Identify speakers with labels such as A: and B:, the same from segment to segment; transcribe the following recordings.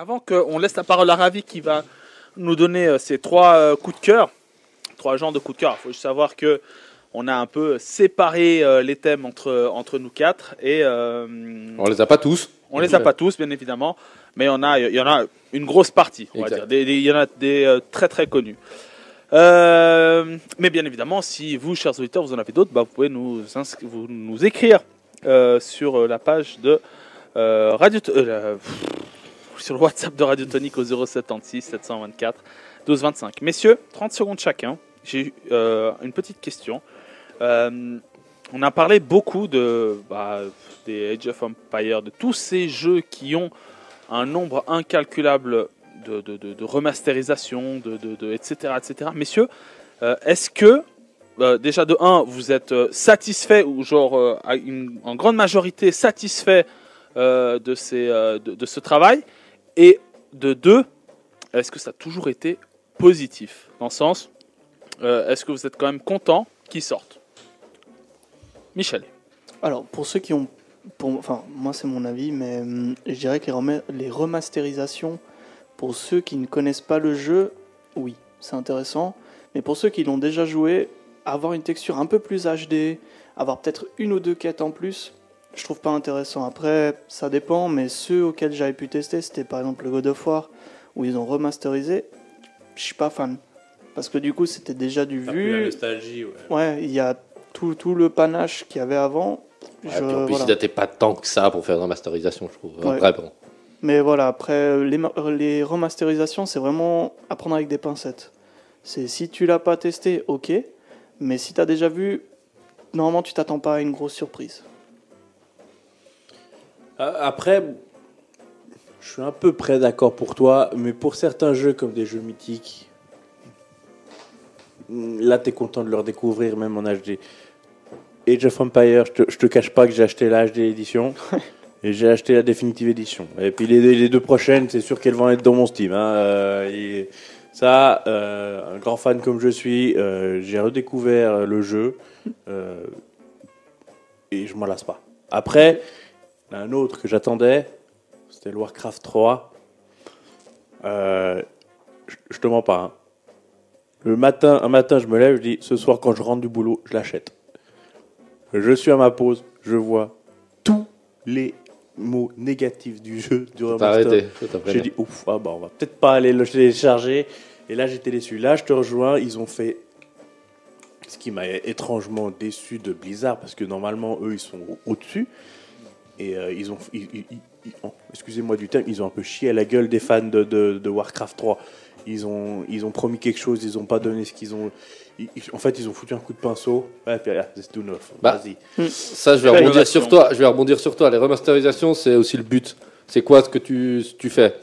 A: Avant qu'on laisse la parole à Ravi qui va nous donner ses trois coups de cœur, trois genres de coups de cœur. Il faut juste savoir que on a un peu séparé les thèmes entre nous quatre et
B: on les a pas tous.
A: On les a pas tous, bien évidemment, mais il y en a une grosse partie, on va dire. Il y en a des très très connus. Mais bien évidemment, si vous, chers auditeurs, vous en avez d'autres, vous pouvez nous écrire sur la page de sur le WhatsApp de Radio Tonique au 076 724 12 25. Messieurs, 30 secondes chacun. J'ai une petite question. On a parlé beaucoup des Age of Empires, de tous ces jeux qui ont un nombre incalculable de remasterisation, etc., etc. Messieurs, est-ce que, déjà de 1, vous êtes satisfait, ou genre en grande majorité satisfait de ce travail, et de 2, est-ce que ça a toujours été positif? Dans le sens, est-ce que vous êtes quand même content qu'ils sortent? Michel.
C: Alors, pour ceux qui ont... moi c'est mon avis, mais je dirais que les remasterisations, pour ceux qui ne connaissent pas le jeu, oui, c'est intéressant. Mais pour ceux qui l'ont déjà joué, avoir une texture un peu plus HD, avoir peut-être une ou deux quêtes en plus, je trouve pas intéressant. Après, ça dépend, mais ceux auxquels j'avais pu tester, c'était par exemple le God of War, où ils ont remasterisé, je suis pas fan. Parce que du coup, c'était déjà du
D: T'as
C: vu.
D: plus la nostalgie, ouais.
C: Ouais, il y a tout le panache qu'il y avait avant.
B: Ouais, puis en plus, il datait pas tant que ça pour faire une remasterisation, je trouve.
C: Ouais.
B: Après, bon.
C: Mais voilà, après, les remasterisations, c'est vraiment à prendre avec des pincettes. C'est si tu l'as pas testé, ok. Mais si tu as déjà vu, normalement, tu t'attends pas à une grosse surprise.
D: Après, je suis un peu près d'accord pour toi, mais pour certains jeux comme des jeux mythiques, là, tu es content de le redécouvrir, même en HD. Age of Empires, je te cache pas que j'ai acheté la HD édition et j'ai acheté la Definitive Edition. Et puis les deux prochaines, c'est sûr qu'elles vont être dans mon Steam. Un grand fan comme je suis, j'ai redécouvert le jeu et je m'en lasse pas. Après, un autre que j'attendais, c'était le Warcraft 3. Je te mens pas. Hein. Un matin, je me lève, je dis, ce soir, quand je rentre du boulot, je l'achète. Je suis à ma pause, je vois tous les mots négatifs du jeu, du remaster. J'ai dit, ouf, on va peut-être pas aller le télécharger. Et là, j'étais déçu. Là, je te rejoins, ils ont fait ce qui m'a étrangement déçu de Blizzard, parce que normalement, eux, ils sont au-dessus. Et excusez-moi du terme, ils ont un peu chié à la gueule des fans de Warcraft 3. Ils ont promis quelque chose, ils n'ont pas donné ce qu'ils ont. En fait, ils ont foutu un coup de pinceau. Ouais, puis c'est tout neuf. Vas-y.
B: Ça, je vais rebondir sur toi. Les remasterisations, c'est aussi le but. C'est quoi ce que tu fais?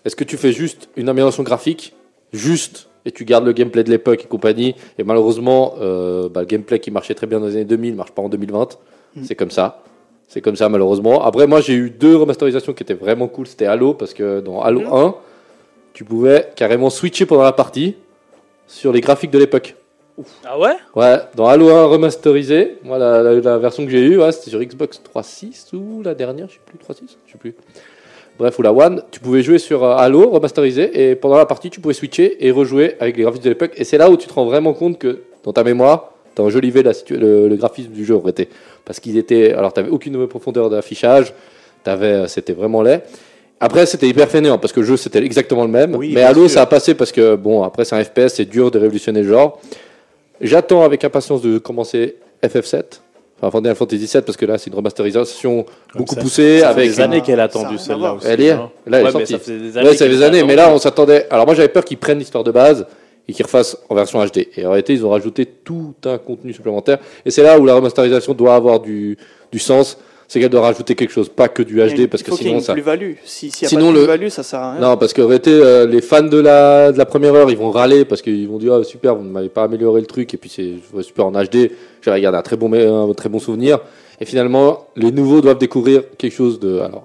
B: Est-ce que tu fais juste une amélioration graphique, et tu gardes le gameplay de l'époque et compagnie? Et malheureusement, le gameplay qui marchait très bien dans les années 2000 ne marche pas en 2020. C'est comme ça. C'est comme ça, malheureusement. Après, moi, j'ai eu 2 remasterisations qui étaient vraiment cool. C'était Halo, parce que dans Halo 1, tu pouvais carrément switcher pendant la partie sur les graphiques de l'époque.
A: Ah ouais?
B: Ouais, dans Halo 1 remasterisé, moi, la version que j'ai eue, c'était sur Xbox 3.6 ou la dernière, je sais plus, 3.6, je sais plus. Bref, ou la One, tu pouvais jouer sur Halo remasterisé, et pendant la partie, tu pouvais switcher et rejouer avec les graphismes de l'époque. Et c'est là où tu te rends vraiment compte que, dans ta mémoire, t'as enjolivé le graphisme du jeu, en réalité. Parce qu'ils étaient... Alors, t'avais aucune profondeur d'affichage, c'était vraiment laid. Après, c'était hyper fainéant, parce que le jeu, c'était exactement le même. Oui, mais Halo, ça a passé, parce que, bon, après, c'est un FPS, c'est dur de révolutionner le genre. J'attends avec impatience de commencer FF7, enfin Final Fantasy 7, parce que là, c'est une remasterisation beaucoup poussée.
D: Ça fait des années qu'elle a attendu celle-là aussi.
B: Elle est, là, elle est sortie.
D: Ça fait des années.
B: Ça fait des années, mais là, on s'attendait... Alors, moi, j'avais peur qu'ils prennent l'histoire de base et qu'ils refassent en version HD. Et en réalité, ils ont rajouté tout un contenu supplémentaire. Et c'est là où la remasterisation doit avoir du sens. C'est qu'elle doit rajouter quelque chose, pas que du HD, parce que sinon ça.
C: Il faut qu'il y ait une plus-value. S'il n'y a pas de plus-value, ça sert à rien.
B: Non, parce que les fans de la première heure, ils vont râler parce qu'ils vont dire ah, super, vous ne m'avez pas amélioré le truc, et puis c'est super en HD. J'avais gardé un très bon souvenir. Et finalement, les nouveaux doivent découvrir quelque chose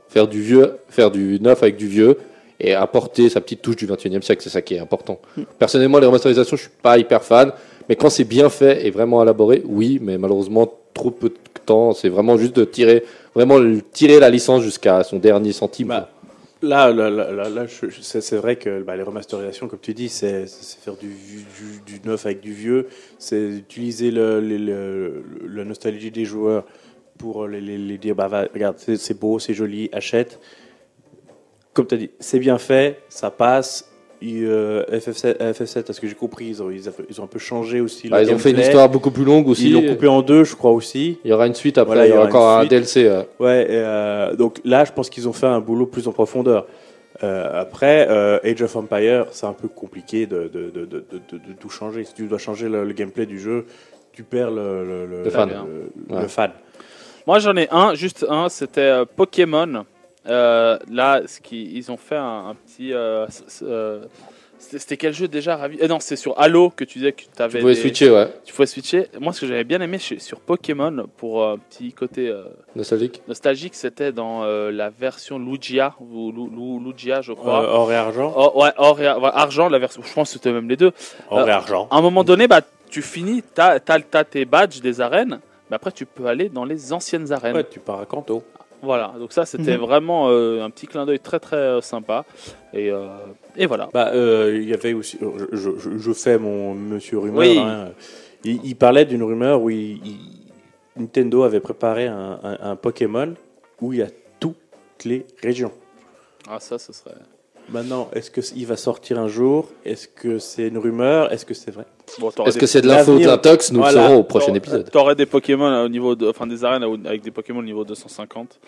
B: faire du neuf avec du vieux, et apporter sa petite touche du 21e siècle. C'est ça qui est important. Personnellement, les remasterisations, je suis pas hyper fan, mais quand c'est bien fait et vraiment élaboré, oui, mais malheureusement trop peu de temps. C'est vraiment juste de tirer la licence jusqu'à son dernier centime.
D: C'est vrai que les remasterisations, comme tu dis, c'est faire du neuf avec du vieux, c'est utiliser la nostalgie des joueurs pour les dire regarde, c'est beau, c'est joli, achète. Comme tu as dit, c'est bien fait, ça passe. FF7, à ce que j'ai compris, ils ont un peu changé aussi.
B: Ils ont fait une histoire beaucoup plus longue aussi.
D: Ils l'ont coupé en deux, je crois aussi.
B: Il y aura une suite après, voilà, il y aura encore un DLC.
D: Donc là, je pense qu'ils ont fait un boulot plus en profondeur. Après, Age of Empires, c'est un peu compliqué de tout changer. Si tu dois changer le gameplay du jeu, tu perds le fan.
A: Moi, j'en ai juste un, c'était Pokémon. Là, ils ont fait un petit. C'était quel jeu déjà, Ravi? Non, c'est sur Halo que tu disais que tu avais.
B: Tu pouvais switcher, ouais.
A: Tu pouvais switcher. Moi, ce que j'avais bien aimé sur Pokémon, pour un petit côté nostalgique, c'était dans la version Lugia, Lugia, je crois.
D: Or et argent.
A: Or et argent, la version. Je pense que c'était même les deux.
D: Or et argent.
A: À un moment donné, tu finis, t'as tes badges des arènes, mais après tu peux aller dans les anciennes arènes.
D: Ouais, tu pars à Kanto.
A: Voilà, donc ça c'était vraiment un petit clin d'œil très très sympa. Et voilà.
D: Il y avait aussi, je fais mon monsieur rumeur. Oui. Il parlait d'une rumeur où Nintendo avait préparé un Pokémon où il y a toutes les régions.
A: Ah, ça, ce serait.
D: Maintenant, est-ce qu'il va sortir un jour? Est-ce que c'est une rumeur? Est-ce que c'est vrai?
B: Est-ce que c'est de l'info de l'intox? Nous le saurons au prochain épisode.
A: Tu aurais des Pokémon au niveau des arènes avec des Pokémon au niveau 250.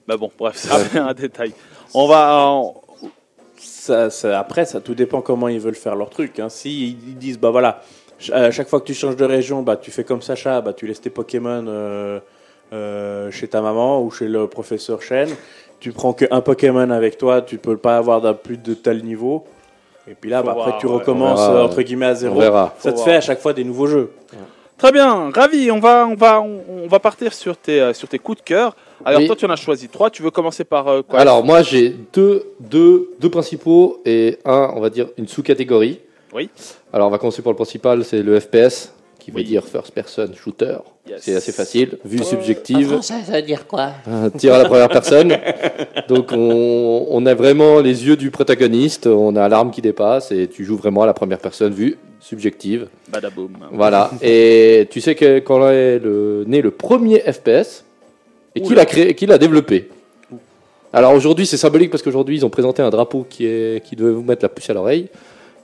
A: Bah bon, bref, c'est un détail. On va.
D: Après, ça tout dépend comment ils veulent faire leur truc. Si ils disent, voilà, à chaque fois que tu changes de région, tu fais comme Sacha, tu laisses tes Pokémon chez ta maman ou chez le professeur Chen. Tu prends qu'un Pokémon avec toi, tu peux pas avoir plus de tel niveau. Et puis là, après, tu recommences entre guillemets à zéro. Ça te fait à chaque fois des nouveaux jeux. Ouais.
A: Très bien, Ravi. On va partir sur tes coups de cœur. Alors toi, tu en as choisi 3. Tu veux commencer par quoi?
B: Alors moi, j'ai deux principaux et on va dire une sous-catégorie.
A: Oui.
B: Alors on va commencer par le principal, c'est le FPS, qui veut dire First Person Shooter. Yes. C'est assez facile, vue subjective.
E: En français, ça veut dire quoi?
B: Tir à la première personne. Donc on a vraiment les yeux du protagoniste, on a l'arme qui dépasse et tu joues vraiment à la première personne, vue subjective.
A: Badaboum.
B: Voilà. Et tu sais que quand est né le premier FPS et qui l'a créé, qui l'a développé. Alors aujourd'hui c'est symbolique parce qu'aujourd'hui ils ont présenté un drapeau qui devait vous mettre la puce à l'oreille.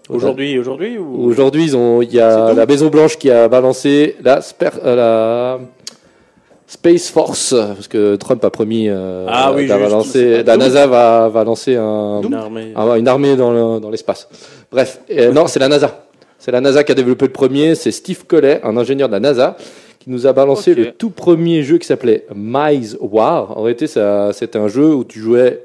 D: Aujourd'hui
B: il y a la Maison Blanche qui a balancé la Space Force parce que Trump a promis la NASA va lancer une armée dans l'espace. Bref, non, c'est la NASA. C'est la NASA qui a développé le premier, c'est Steve Collet, un ingénieur de la NASA qui nous a balancé le tout premier jeu qui s'appelait Mize War. En réalité, c'était un jeu où tu jouais,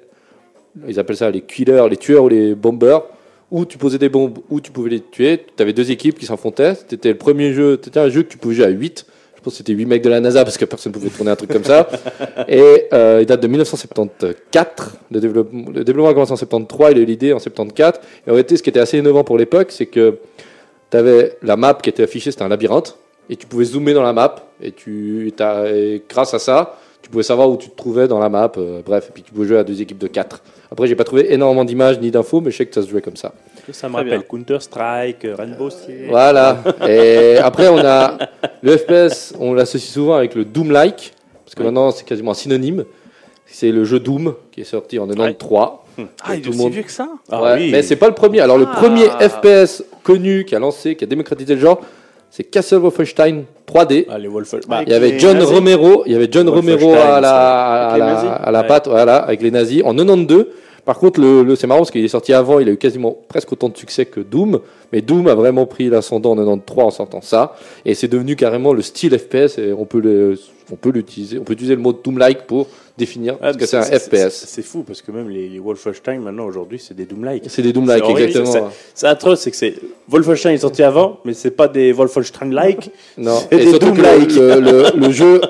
B: ils appellent ça les killers, les tueurs ou les bombers, où tu posais des bombes, où tu pouvais les tuer. Tu avais deux équipes qui s'affrontaient. C'était un jeu que tu pouvais jouer à 8. Je pense que c'était 8 mecs de la NASA parce que personne ne pouvait tourner un truc comme ça. Et il date de 1974. Le développement a commencé en 73, il a eu l'idée en 74. Et en réalité, ce qui était assez innovant pour l'époque, c'est que tu avais la map qui était affichée, c'était un labyrinthe. Et tu pouvais zoomer dans la map. Et grâce à ça, tu pouvais savoir où tu te trouvais dans la map. Bref, et puis tu pouvais jouer à deux équipes de 4. Après, j'ai pas trouvé énormément d'images ni d'infos, mais je sais que ça se jouait comme ça.
D: Ça me rappelle Counter-Strike, Rainbow Six.
B: Voilà. Et après, on a le FPS, on l'associe souvent avec le Doom-like, parce que maintenant, c'est quasiment un synonyme. C'est le jeu Doom qui est sorti en 93.
A: Ah, il est aussi vieux que ça?
B: Oui. Mais c'est pas le premier. Alors, le premier FPS connu qui a démocratisé le genre, c'est Castle Wolfenstein 3D. Il y avait John Romero, à la patte, avec les nazis en 92. Par contre, c'est marrant parce qu'il est sorti avant, il a eu quasiment presque autant de succès que Doom, mais Doom a vraiment pris l'ascendant en 93 en sortant ça, et c'est devenu carrément le style FPS, et on peut utiliser le mot Doom-like pour définir ce que c'est un FPS.
D: C'est fou, parce que même les Wolfenstein, maintenant, aujourd'hui, c'est des Doom-like.
B: C'est des Doom-like, exactement.
D: C'est atroce, c'est que Wolfenstein est sorti avant, mais c'est pas des Wolfenstein-like.
B: Non, et surtout que le jeu,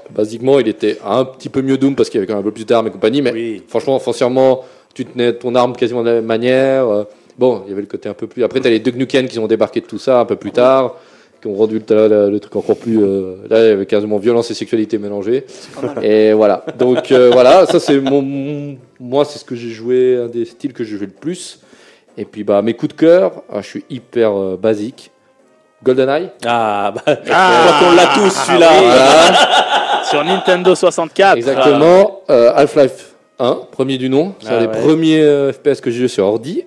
B: basiquement, il était un petit peu mieux Doom, parce qu'il y avait quand même un peu plus d'armes et compagnie, mais franchement, foncièrement, tu tenais ton arme quasiment de la même manière. Bon, il y avait le côté un peu plus... Après, tu as les Duke Nukem qui ont débarqué de tout ça un peu plus tard, qui ont rendu le truc encore plus... là, il y avait quasiment violence et sexualité mélangées. Et voilà. Donc, voilà, ça, c'est mon moi, c'est ce que j'ai joué, un des styles que j'ai joué le plus. Et puis, mes coups de cœur, je suis hyper basique. GoldenEye.
D: Ah, bah, je crois qu'on l'a tous, celui-là.
B: Voilà,
A: Sur Nintendo 64.
B: exactement. Half-Life 1, premier du nom. C'est un des
D: ouais.
B: premiers FPS que j'ai joué sur ordi.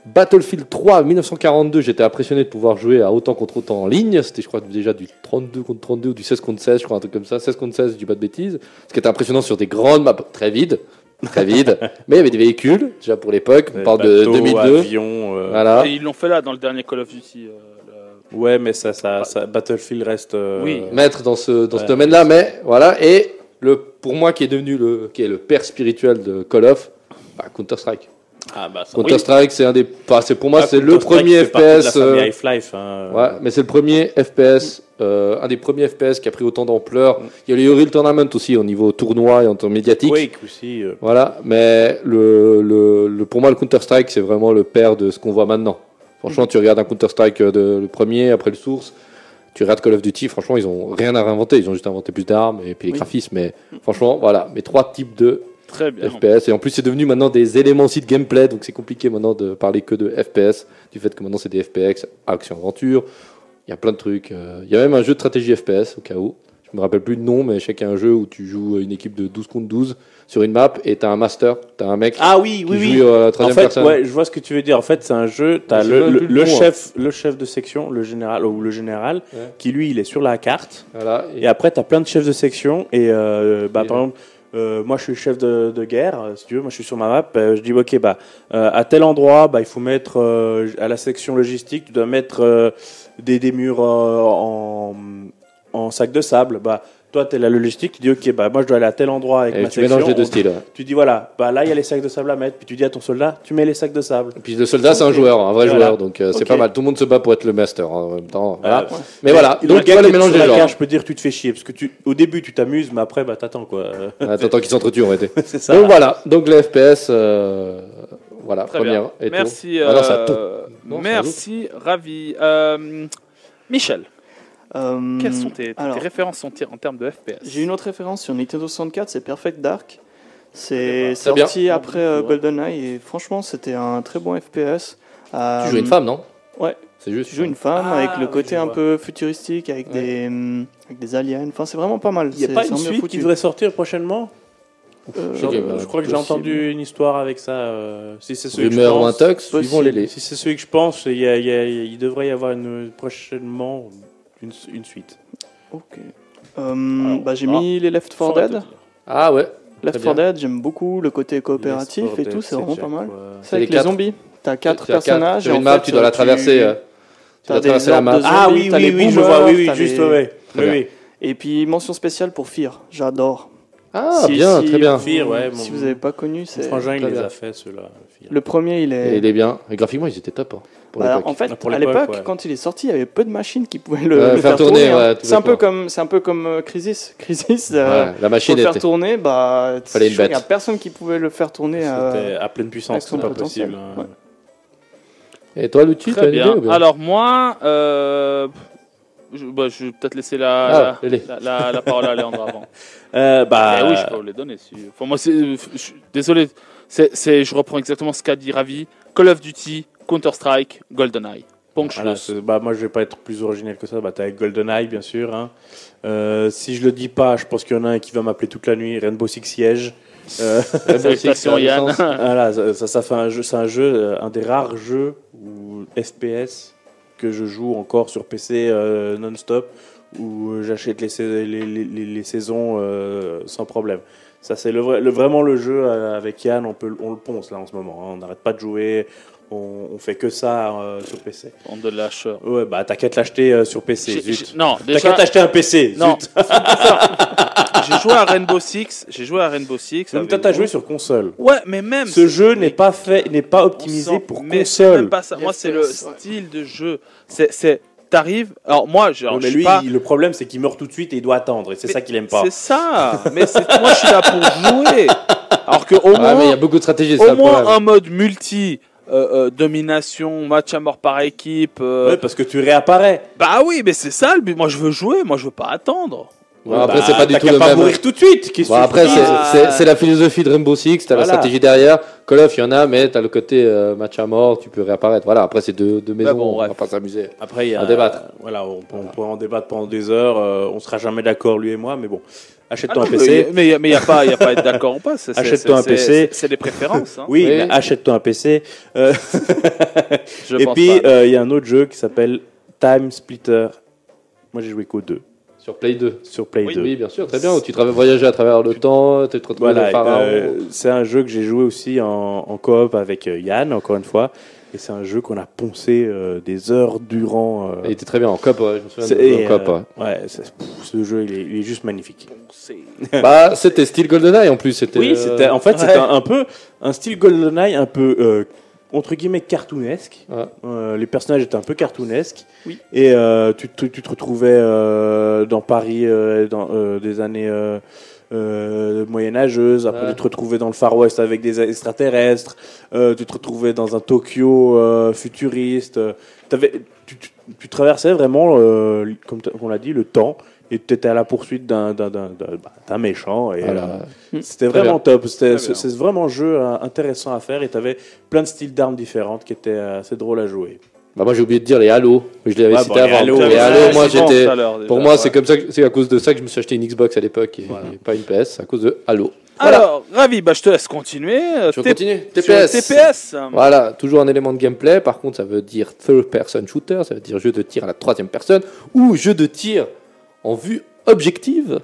B: Battlefield 3 1942, j'étais impressionné de pouvoir jouer à autant contre autant en ligne. C'était, je crois, déjà du 32 contre 32 ou du 16 contre 16, je crois, un truc comme ça. 16 contre 16, je dis pas de bêtises. Ce qui était impressionnant sur des grandes maps très vides. Très vide. Mais il y avait des véhicules, déjà pour l'époque. On parle de
D: Bateaux,
B: 2002.
D: avions,
B: Voilà.
A: Et ils l'ont fait là dans le dernier Call of Duty.
D: Ouais, mais ça, Battlefield reste.
A: Oui.
B: Maître dans ce domaine-là. Mais voilà. Et pour moi, qui est le père spirituel de Call of, Counter-Strike.
D: Ah, bah, ça,
B: Counter-Strike, c'est un des. Pour moi, c'est le
D: Counter-Strike
B: premier
D: fait partie de la
B: FPS.
D: famille Half-Life. Hein.
B: Ouais, mais c'est le premier FPS, un des premiers FPS qui a pris autant d'ampleur. Il y a le Unreal Tournament aussi au niveau tournoi et en temps médiatique.
D: Quake aussi.
B: Voilà, mais pour moi, le Counter-Strike, c'est vraiment le père de ce qu'on voit maintenant. Franchement, tu regardes un Counter-Strike le premier, après le Source, tu regardes Call of Duty, franchement, ils ont rien à réinventer. Ils ont juste inventé plus d'armes et puis les graphismes. Mais franchement, voilà, mes trois types de
A: Très bien.
B: FPS. Et en plus, c'est devenu maintenant des éléments aussi de gameplay, donc c'est compliqué maintenant de parler que de FPS, du fait que maintenant c'est des FPS, action-aventure. Il y a plein de trucs. Il y a même un jeu de stratégie FPS, au cas où. Je me rappelle plus le nom, mais je sais qu'il y a un jeu où tu joues une équipe de 12 contre 12 sur une map et tu as un master, tu as un mec
D: Ah oui,
B: qui joue à la
D: En
B: troisième
D: fait,
B: personne.
D: ouais, je vois ce que tu veux dire. En fait, c'est un jeu. T'as
B: Je sais même plus le nom,
D: le chef de section, le général ou le général,
B: Ouais.
D: qui lui, il est sur la carte.
B: Voilà.
D: Et après, t'as plein de chefs de section. Et par exemple, moi, je suis chef de guerre. Si tu veux, moi, je suis sur ma map. Je dis, ok, à tel endroit, il faut mettre à la section logistique, tu dois mettre des murs en sac de sable. Toi, tu es la logistique, tu dis, ok, moi, je dois aller à tel endroit avec
B: Et
D: ma
B: tu
D: section.
B: mélanges les deux styles. Ouais.
D: Tu dis, voilà, là, il y a les sacs de sable à mettre. Puis tu dis à ton soldat, tu mets les sacs de sable.
B: Et puis le soldat, c'est un joueur, un vrai
D: Voilà.
B: joueur, donc c'est
D: Ok.
B: pas mal. Tout le monde se bat pour être le master en même temps. Voilà.
D: Ouais.
B: Mais voilà,
D: Le
B: donc tu
D: gars
B: vois
D: qui
B: les
D: est
B: mélanges
D: sur
B: des
D: la
B: genres.
D: carte, je peux dire, tu te fais chier. Parce que au début, tu t'amuses, mais après, t'attends, quoi.
B: T'attends qu'ils s'entretuent, en réalité.
D: C'est ça.
B: Donc voilà, donc les FPS, voilà,
A: Très
B: première.
A: bien.
B: Et
A: Merci.
B: tout. Ah non, ça a tout. Non,
A: Merci, ravi. Michel, quelles sont tes références en termes de FPS?
C: J'ai une autre référence sur Nintendo 64, c'est Perfect Dark. C'est
B: Très bien.
C: sorti après GoldenEye et franchement c'était un très bon FPS.
B: Tu joues une femme, non?
C: Ouais.
B: C'est juste.
C: Tu joues une femme
D: Ah,
C: avec le
D: oui,
C: côté
D: je
C: un
D: vois.
C: peu futuristique, avec des aliens. Enfin, c'est vraiment pas mal.
D: Il n'y a
C: C'est-
D: pas
C: c'est
D: une
C: bien
D: suite
C: foutu.
D: qui devrait sortir prochainement
B: Je sais qu'il y a
D: Je crois que j'ai
C: possible.
D: entendu une histoire avec ça. Si c'est celui que je
B: Rumeur ou un
D: pense,
B: tox, suivant
C: Possible.
B: les.
D: si c'est celui que je pense, il devrait y avoir prochainement une suite.
C: Ok.
A: Alors,
C: J'ai mis les Left 4 Dead.
B: Ah ouais.
C: Left
B: Très
C: 4 Dead, j'aime beaucoup le côté coopératif et tout, c'est vraiment pas mal. C'est avec
B: les
C: les
B: quatre.
C: zombies. T'as 4
B: Tu as
C: personnages.
B: Sur
C: et
B: une
C: en
B: map,
C: fait,
B: tu dois la traverser. Tu dois
C: t'as des
B: traverser la
C: ordres
B: map.
C: de
D: Ah
C: zombies,
D: oui,
C: t'as les
D: je
C: boomers,
D: vois, oui,
C: t'as
D: juste,
C: les-
D: ouais.
B: Très
D: Oui,
B: bien.
D: oui.
C: Et puis mention spéciale pour Fear, j'adore.
B: Ah,
C: Si-
B: bien,
C: si
B: très bien.
C: vous-
D: Fear, ouais,
C: Si
D: mon-
C: vous n'avez pas connu,
D: Mon
C: c'est.
D: frangin, il
B: très
D: les
B: bien.
D: a fait, ceux-là.
C: Le premier, il
B: Et
C: est.
B: il est bien. Et graphiquement, ils étaient top. Hein, pour l'époque.
C: En fait,
D: Pour
C: à
D: l'époque,
C: l'époque,
D: ouais.
C: quand il est sorti, il y avait peu de machines qui pouvaient
B: Ouais,
C: le
B: faire
C: faire
B: tourner,
C: tourner. hein.
B: ouais, tout
C: C'est un peu
B: bêtement.
C: comme Crisis. Crisis,
B: Ouais, la
C: pour
B: machine
C: le faire
B: était.
C: tourner,
B: Fallait une
C: je crois qu'il
B: bête.
C: n'y a personne qui pouvait le faire tourner.
D: C'était à pleine puissance,
C: avec son
D: c'est pas
C: potentiel.
D: possible. hein.
B: Et toi, Luchi, tu as
A: Très
B: une idée
A: bien.
B: ou bien
A: Alors moi, je vais peut-être laisser
B: Ah, allez.
A: la parole à Léandre avant. Oui, je peux vous les donner. Enfin, moi, désolé, je reprends exactement ce qu'a dit Ravi. Call of Duty, Counter-Strike, GoldenEye. Ponk
D: Voilà,
A: Schluss.
D: moi je vais pas être plus original que ça. T'as avec GoldenEye bien sûr. Hein. Si je le dis pas, je pense qu'il y en a un qui va m'appeler toute la nuit. Rainbow Six Siege.
A: Salutations, Yann.
D: Voilà, ça fait un jeu. C'est un jeu, un des rares jeux ou FPS que je joue encore sur PC non-stop où j'achète les saisons sans problème. Ça c'est vraiment le jeu avec Yann. On le ponce là en ce moment. Hein. On n'arrête pas de jouer. On fait que ça sur PC.
A: Bande de lâcheurs.
D: Ouais, t'as qu'à te l'acheter sur PC.
A: J'ai-
D: Zut.
A: Non,
D: T'as
A: déjà,
D: qu'à t'acheter un PC.
A: non.
D: Zut.
A: j'ai joué à Rainbow Six.
D: Donc
A: avec
D: t'as
A: vous.
D: joué sur console.
A: Ouais, mais même.
D: Ce jeu n'est pas
A: on
D: optimisé
A: sent-
D: pour
A: mais c'est même
D: console.
A: pas ça. Moi, c'est le
C: FPS, ouais.
A: style de jeu. T'arrives. Alors moi,
D: Ouais, mais
A: je suis
D: lui,
A: pas.
D: le problème c'est qu'il meurt tout de suite et il doit attendre. Et c'est
A: Mais
D: ça qu'il aime pas.
A: C'est ça. Mais moi, je suis là pour jouer. Alors que au
B: Ouais, mais il y
A: moins,
B: a beaucoup de stratégies, c'est ça
A: au
B: le
A: moins
B: problème.
A: un mode multi. Domination, match à mort par équipe.
D: Ouais, parce que tu réapparais.
A: Bah oui, mais c'est ça le but. Moi, je veux jouer. Moi, je veux pas attendre.
B: Ouais, après, c'est pas du
D: t'as
B: tout
D: qu'à
B: le
D: pas
B: même.
D: mourir tout de suite. Qu'est-ce
B: Bon,
D: que tu
B: après,
D: fais
B: c'est la philosophie de Rainbow Six, t'as la
D: Voilà.
B: stratégie derrière. Call of, il y en a, mais t'as le côté match à mort, tu peux réapparaître. Voilà, après, c'est deux maisons,
A: bon,
B: on
A: bref.
B: va pas s'amuser.
D: Après, il y a
B: À débattre.
D: Voilà, on pourrait en débattre pendant des heures. On sera jamais d'accord, lui et moi, mais bon. Achète-toi
A: Ah
D: un
A: non,
D: PC.
A: mais il n'y a pas à être d'accord ou pas.
D: Achète-toi un PC.
A: C'est des préférences. Hein.
D: Oui,
B: Oui.
D: mais achète-toi un PC.
A: Je
D: Et
A: pense
D: puis,
A: pas.
D: il y a un autre jeu qui s'appelle Time Splitter. Moi, j'ai joué qu'au 2
B: Sur Play 2.
D: sur Play 2.
B: Oui, bien sûr, très bien. Où tu voyages à travers le temps, tu te retrouves dans
D: Voilà,
B: le pharaon.
D: c'est un jeu que j'ai joué aussi en coop avec Yann, encore une fois. Et c'est un jeu qu'on a poncé des heures durant.
B: Il était très bien en cop, ouais, je me souviens
D: C'est-
B: de
D: et,
B: en cop.
D: ce jeu, il est juste magnifique.
B: Bah, c'était style GoldenEye en plus. C'était,
D: Oui, c'était c'était un peu un style GoldenEye, un peu entre guillemets cartoonesque.
B: Ouais.
D: Les personnages étaient un peu cartoonesques.
C: Oui.
D: Et tu te retrouvais dans Paris dans des années moyenâgeuses. Après,
B: Ouais.
D: tu te retrouvais dans le Far West avec des extraterrestres. Tu te retrouvais dans un Tokyo futuriste. Tu traversais vraiment, comme on l'a dit, le temps. Et tu étais à la poursuite d'un méchant. Et,
B: Voilà.
D: c'était
B: Très
D: vraiment top.
A: Très bien.
D: C'est vraiment un jeu intéressant à faire. Et tu avais plein de styles d'armes différentes qui étaient assez drôles à jouer.
B: Bah, moi, j'ai oublié de dire les Halo. Je l'avais
D: Ouais,
B: cité
D: bon, les
B: avant.
D: Halo,
B: Les Halo, moi, j'étais. Pour moi,
A: c'est
B: c'est comme ça, c'est à cause de ça que je me suis acheté une Xbox à l'époque et pas une PS, à cause de Halo.
A: Alors, Ravi, bah, je te laisse continuer.
B: Je continue.
A: Sur
B: TPS.
A: TPS.
B: Voilà, toujours un élément de gameplay. Par contre, ça veut dire third person shooter, ça veut dire jeu de tir à la troisième personne ou jeu de tir en vue objective.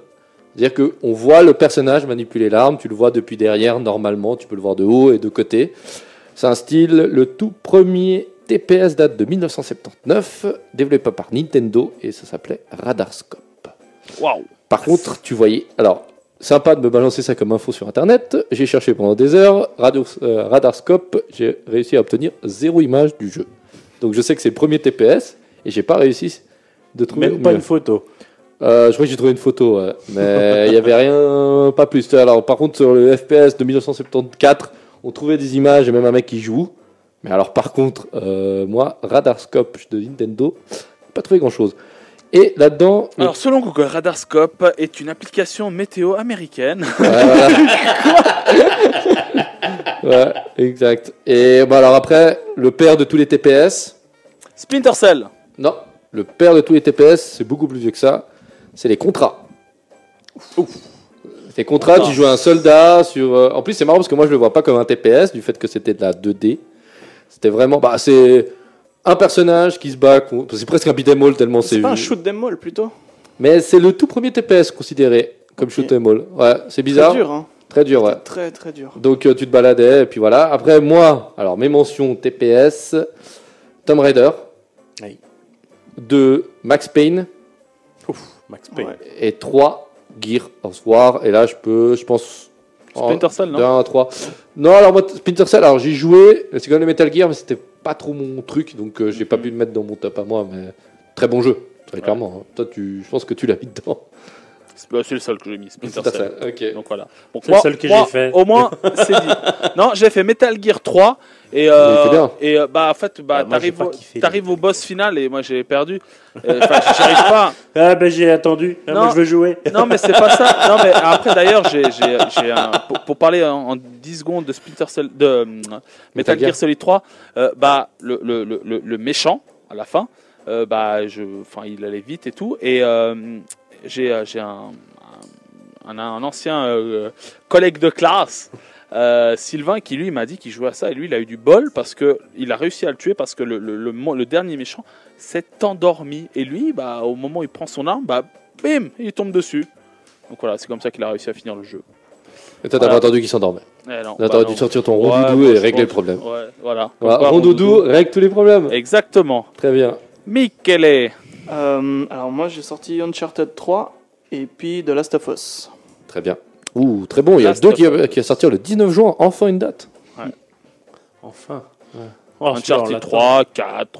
B: C'est-à-dire qu'on voit le personnage manipuler l'arme, tu le vois depuis derrière, normalement, tu peux le voir de haut et de côté. C'est un style, le tout premier TPS date de 1979, développé par Nintendo et ça s'appelait Radarscope.
A: Waouh.
B: Par contre, tu voyais, alors, sympa de me balancer ça comme info sur Internet, j'ai cherché pendant des heures, Radarscope, j'ai réussi à obtenir 0 image du jeu. Donc je sais que c'est le premier TPS et j'ai pas réussi de trouver
D: Même pas
B: mieux.
D: une photo.
B: Je crois que j'ai trouvé une photo, ouais. Mais il n'y avait rien, pas plus. Alors, par contre, sur le FPS de 1974, on trouvait des images et même un mec qui joue. Mais alors, par contre, moi, Radarscope de Nintendo, pas trouvé grand-chose. Et là-dedans,
A: Alors, selon Google, Radarscope est une application météo américaine.
B: voilà. Ouais, exact. Et bon, alors après, le père de tous les TPS,
A: Splinter Cell.
B: non, le père de tous les TPS, c'est beaucoup plus vieux que ça. C'est les contrats. Les contrats, tu joues un soldat sur. En plus, c'est marrant parce que moi, je le vois pas comme un TPS du fait que c'était de la 2D. C'était vraiment. Bah, c'est un personnage qui se bat. C'est presque un beat'em all tellement
C: C'est
B: c'est.
C: pas un shoot them all plutôt.
B: Mais c'est le tout premier TPS considéré comme
C: Ok.
B: shoot 'em all. Ouais, c'est bizarre.
C: Très dur, hein.
B: Très dur, ouais.
C: Très très dur.
B: Donc tu te baladais et puis voilà. Après moi, alors mes mentions TPS, Tomb Raider,
D: Oui.
B: 2 Max Payne
D: Max Payne.
C: Ouais.
B: et 3 Gear of War. Et là je pense
A: Splinter Cell, non
B: de 1 à 3. Non, alors moi Splinter Cell, alors j'ai joué, c'est comme le Metal Gear mais c'était pas trop mon truc donc j'ai pas pu le mettre dans mon top à moi mais très bon jeu, très clairement. Hein. Toi je pense que tu l'as mis dedans.
A: C'est le seul que j'ai mis, Splinter
B: Splinter
A: Cell.
B: Cell, ok.
A: Donc voilà. Donc,
D: C'est le seul que j'ai fait.
A: Au moins, c'est dit. Non, j'ai fait Metal Gear 3 et
B: était bien.
A: bah en fait
D: moi, j'ai
A: t'arrives
D: pas kiffé,
A: t'arrives au boss final et moi j'ai perdu. Enfin, j'y arrive pas.
D: Ah ben j'ai attendu. Ah,
A: Non.
D: moi je veux jouer.
A: Non mais c'est pas ça. Non mais après d'ailleurs j'ai un pour parler en 10 secondes de Splinter Cell de Metal Gear Solid 3 bah le méchant à la fin bah il allait vite et tout et j'ai un ancien collègue de classe Sylvain qui lui m'a dit qu'il jouait à ça et lui il a eu du bol parce que il a réussi à le tuer parce que le dernier méchant s'est endormi et lui bah au moment où il prend son arme bah bim il tombe dessus donc voilà c'est comme ça qu'il a réussi à finir le jeu.
B: Et toi t'as
A: Voilà.
B: pas attendu qu'il s'endorme.
A: Eh non,
B: Là
A: bah
B: t'aurais
A: non.
B: dû sortir ton
A: Ouais,
B: rondoudou
A: moi,
B: et
A: je
B: régler le
A: pense.
B: problème.
A: Ouais, voilà.
B: Voilà,
A: Comme quoi,
B: rondoudou règle tous les problèmes.
A: Exactement.
B: Très bien.
A: Michele.
C: Alors moi j'ai sorti Uncharted 3 et puis The Last of Us.
B: Très bien. Ouh, très bon. Il y a
A: Last
B: deux
A: of
B: qui va sortir le 19 juin, enfin une date.
D: Enfin.
A: Uncharted 3, 4.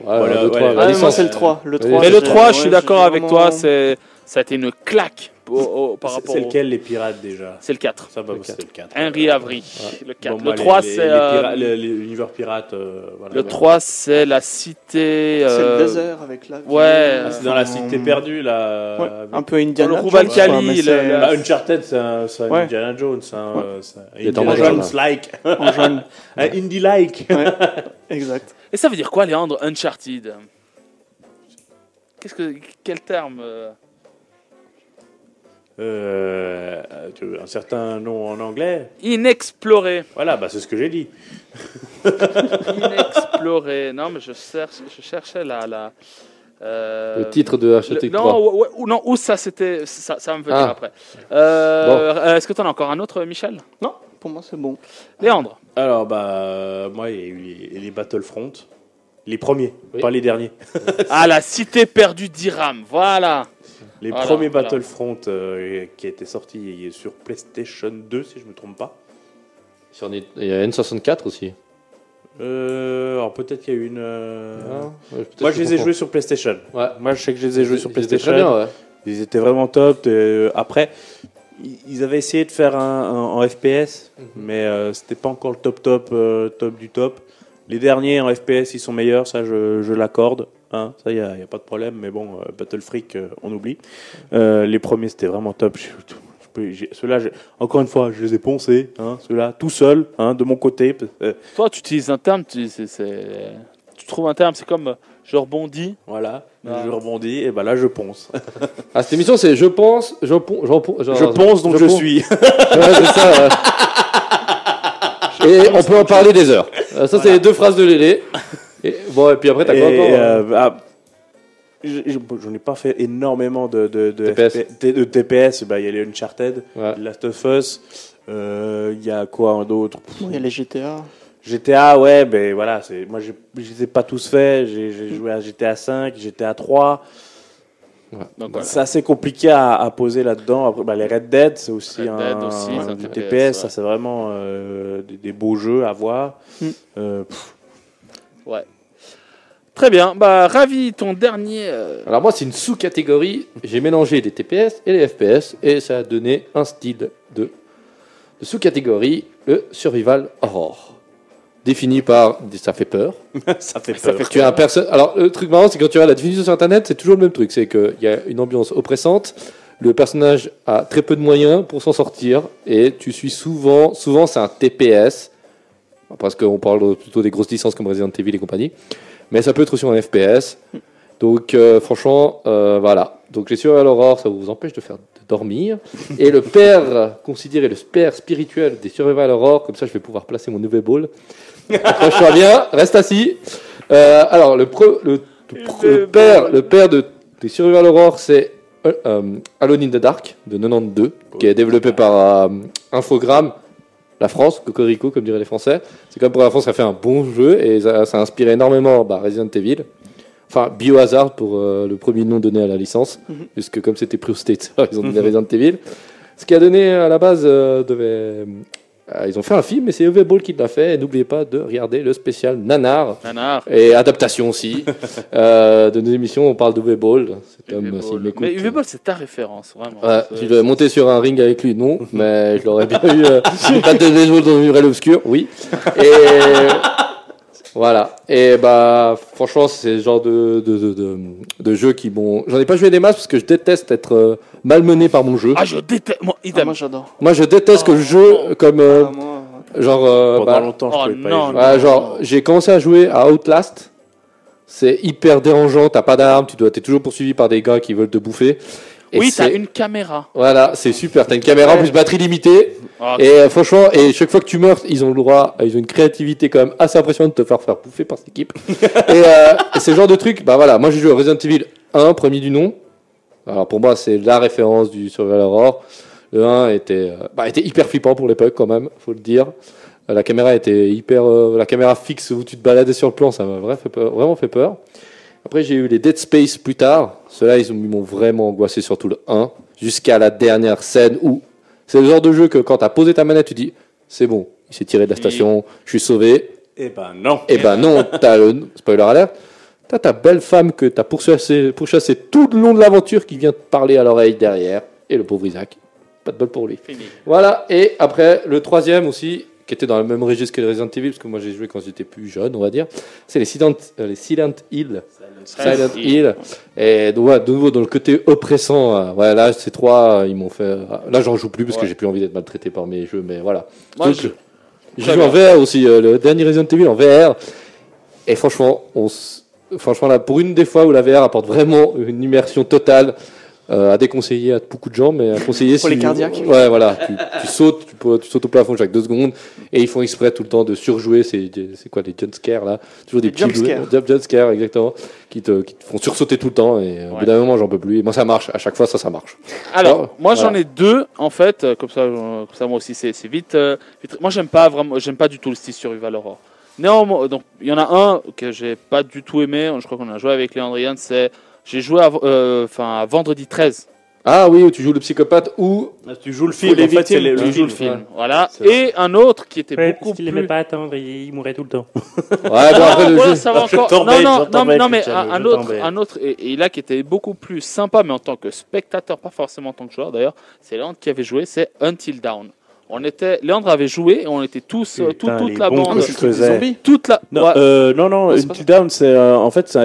B: Voilà,
D: Voilà,
B: deux, trois,
D: ouais.
B: la
C: Ah,
B: licence.
C: moi c'est le 3. Le 3
A: Mais le
C: j'ai-
A: 3, je suis
C: ouais,
A: d'accord
C: j'ai
A: avec toi,
C: vraiment-
A: c'est Ça a été une claque par rapport
D: C'est lequel, les pirates, déjà?
A: C'est le 4.
D: Ça, bah,
B: Le
D: c'est le 4.
A: Henry Avery, le 4.
D: Bon, moi,
A: le 3,
D: les
A: c'est...
D: l'univers pirate. Voilà.
A: le 3, c'est la cité...
C: C'est le désert avec la.
A: ouais.
D: Ah, c'est dans la cité perdue, là.
C: Ouais,
D: avec-
C: un peu Indiana
A: le
C: Jones.
A: Roubalcali,
C: quoi, mais
A: le-
C: c'est
A: le-
D: Bah, Uncharted, c'est un
C: Ouais.
D: Indiana Jones.
C: Ouais.
D: C'est un
B: Il est en
D: Indiana
B: majeur,
D: Jones-like.
C: en jaune.
D: Un indie-like.
C: Ouais, exact.
A: Et ça veut dire quoi, Léandre, Uncharted? Quel terme
D: Un certain nom en anglais.
A: Inexploré.
D: Voilà, bah, c'est ce que j'ai dit.
A: Inexploré. Non, mais je cherchais la
B: Le titre de Uncharted 3.
A: non, non, où ça c'était, ça va me venir
B: Ah.
A: après. Est-ce que tu en as encore un autre, Michel?
C: Non, pour moi c'est bon.
A: Léandre?
D: Alors, bah, moi, il y a eu les Battlefront. Les premiers,
B: Oui.
D: pas les derniers.
A: Ah, la cité perdue d'Iram, voilà.
D: Les
A: Voilà,
D: premiers
A: voilà.
D: Battlefront qui étaient sortis sur PlayStation 2, si je ne me trompe pas.
B: Il y a N64 aussi.
D: Alors, peut-être qu'il y a eu une.
B: Ah, ouais, peut-être
D: Moi,
B: que
D: je les ai
B: confonds.
D: joués sur PlayStation.
B: Ouais.
D: Moi, je sais que je les ai joués sur
B: Ils étaient
D: PlayStation.
B: très bien, ouais.
D: Ils étaient vraiment top. Après, ils avaient essayé de faire un en FPS, mais c'était pas encore le top du top. Les derniers en FPS, ils sont meilleurs, ça je l'accorde. Hein, ça, il n'y a pas de problème, mais bon, Battle Freak, on oublie. Les premiers, c'était vraiment top. Ceux-là, encore une fois, je les ai poncés. Hein, ceux-là, tout seul, hein, de mon côté.
A: Toi, tu utilises un terme, tu trouves un terme, c'est comme je rebondis.
D: Voilà,
A: Ah.
D: je rebondis, et ben là, je ponce.
B: Ah, cette émission, c'est je pense,
D: Je ponce, donc je
B: ponce.
D: suis.
B: Ouais, c'est ça, ouais. Et on peut en parler des heures. Ça, c'est les deux phrases de Lélé. Et, bon, et puis après, t'as quoi encore
D: J'en ai pas fait énormément de
B: TPS.
D: de TPS. Bah, il y a les Uncharted,
B: Ouais.
D: Last of Us. Il y a quoi d'autre?
C: Bon, il y a les GTA.
D: GTA, ouais, ben voilà. Moi, je les ai pas tous faits. J'ai joué à GTA 5, GTA 3.
A: Donc, voilà.
D: C'est assez compliqué à poser là-dedans. Après, bah, les Red Dead, c'est aussi
A: Red
D: un,
A: Dead aussi, c'est un
D: du
A: TPS,
D: TPS.
A: ouais.
D: Ça, c'est vraiment des beaux jeux à voir.
A: Ouais. Très bien. Bah, Ravi, ton dernier.
B: Alors moi, c'est une sous-catégorie. J'ai mélangé les TPS et les FPS et ça a donné un style de sous-catégorie, le survival horror. Défini par ça fait peur.
D: Ça fait peur.
B: Tu as un Alors le truc marrant, c'est quand tu as la définition sur internet, c'est toujours le même truc, c'est qu'il y a une ambiance oppressante. Le personnage a très peu de moyens pour s'en sortir et tu suis souvent c'est un TPS parce qu'on parle plutôt des grosses licences comme Resident Evil et compagnie, mais ça peut être aussi un FPS. Donc franchement, voilà. Donc les survival horror, ça vous empêche de dormir. Et le père considéré le père spirituel des survival horror, comme ça je vais pouvoir placer mon nouvel ball. Accroche-toi bien, reste assis. Alors le père des survival horror, c'est Alone in the Dark de 92, qui est développé par Infogrames, la France, Cocorico comme diraient les Français. C'est comme pour la France, ça fait un bon jeu et ça a inspiré énormément Resident Evil. Enfin, Biohazard pour le premier nom donné à la licence, puisque comme c'était Pro State, ils ont donné Resident Evil. Ce qui a donné à la base ils ont fait un film, et c'est EV Ball qui l'a fait. Et n'oubliez pas de regarder le spécial Nanar. Et adaptation aussi. De nos émissions, on parle d'EV Ball. Cet homme, s'il m'écoute.
A: Mais UV Ball, c'est ta référence, vraiment.
B: Ouais, si je devais monter sur un ring avec lui, non. Mais je l'aurais bien eu. Pas de baseball dans une réelle obscure, oui. Et voilà. Et bah, franchement, c'est le genre de jeu qui m'ont. J'en ai pas joué des masses parce que je déteste être malmené par mon jeu.
A: Ah, je déteste. Moi, idem.
C: Moi j'adore.
B: Moi, je déteste que le jeu, comme.
C: Moi,
B: Genre.
D: Pendant longtemps, je pouvais pas y
A: non,
D: jouer.
B: Ouais, genre, j'ai commencé à jouer à Outlast. C'est hyper dérangeant, t'as pas d'armes, t'es toujours poursuivi par des gars qui veulent te bouffer. Et
A: Oui, t'as
B: c'est-
A: une caméra.
B: Voilà, c'est super. T'as une caméra
C: Ouais.
B: plus batterie limitée.
A: Ah,
B: Et franchement, chaque fois que tu meurs, ils ont le droit, ils ont une créativité quand même assez impressionnante de te faire bouffer par cette équipe. et c'est le genre de truc, bah voilà, moi j'ai joué à Resident Evil 1, premier du nom. Alors pour moi, c'est la référence du survival horror. Le 1 était hyper flippant pour l'époque quand même, faut le dire. La caméra était la caméra fixe où tu te baladais sur le plan, ça m'a vraiment fait peur. Après, j'ai eu les Dead Space plus tard. Ceux-là, ils m'ont vraiment angoissé, surtout le 1, jusqu'à la dernière scène où c'est le genre de jeu que quand tu as posé ta manette, tu dis c'est bon, il s'est tiré de la station, je suis sauvé.
D: Eh ben non.
B: Et ben non, t'as le spoiler alert, T'as ta belle femme que t'as pourchassé tout le long de l'aventure qui vient te parler à l'oreille derrière. Et le pauvre Isaac. Pas de bol pour lui.
A: Fini.
B: Voilà, et après, le troisième aussi, qui était dans le même registre que les Resident Evil, parce que moi j'ai joué quand j'étais plus jeune, on va dire, c'est les Silent Hill. Silent Hill. Et donc, ouais, de nouveau, dans le côté oppressant, ouais, là, ces trois, ils m'ont fait. Là, j'en joue plus parce que j'ai plus envie d'être maltraité par mes jeux, mais voilà.
A: Moi,
B: Donc, j'ai joué en VR aussi, le dernier Resident Evil en VR. Et franchement, franchement là, pour une des fois où la VR apporte vraiment une immersion totale, à déconseiller à beaucoup de gens, mais à conseiller
C: Pour les cardiaques.
B: Ouais, voilà. Tu sautes, tu sautes au plafond chaque 2 secondes, et ils font exprès tout le temps de surjouer. C'est quoi les jump scares là? Toujours des petits jump scares, exactement, qui te font sursauter tout le temps. Et au bout d'un moment, j'en peux plus. Et moi, ça marche. À chaque fois, ça marche.
A: Alors, moi, j'en ai deux en fait. Comme ça, moi aussi, c'est vite. Moi, j'aime pas du tout le style survival horror. Néanmoins, donc il y en a un que j'ai pas du tout aimé. Je crois qu'on a joué avec Léandrian. J'ai joué à Vendredi 13.
B: Ah oui, où tu joues le psychopathe ou
D: tu joues le film.
C: En fait, c'est
A: Tu joues le film.
B: Ouais.
A: Voilà. Et un autre qui était beaucoup
E: parce qu'il
A: plus.
E: aimait pas attendre, il mourait tout le temps.
B: Ouais, bon, après le jeu.
A: Ça va encore. Non, mais un autre et là qui était beaucoup plus sympa, mais en tant que spectateur, pas forcément en tant que joueur d'ailleurs. C'est Léandre qui avait joué. C'est Until Dawn. Léandre avait joué et on était tous, toute la bande. Toute la.
D: Non, Until Dawn, c'est en fait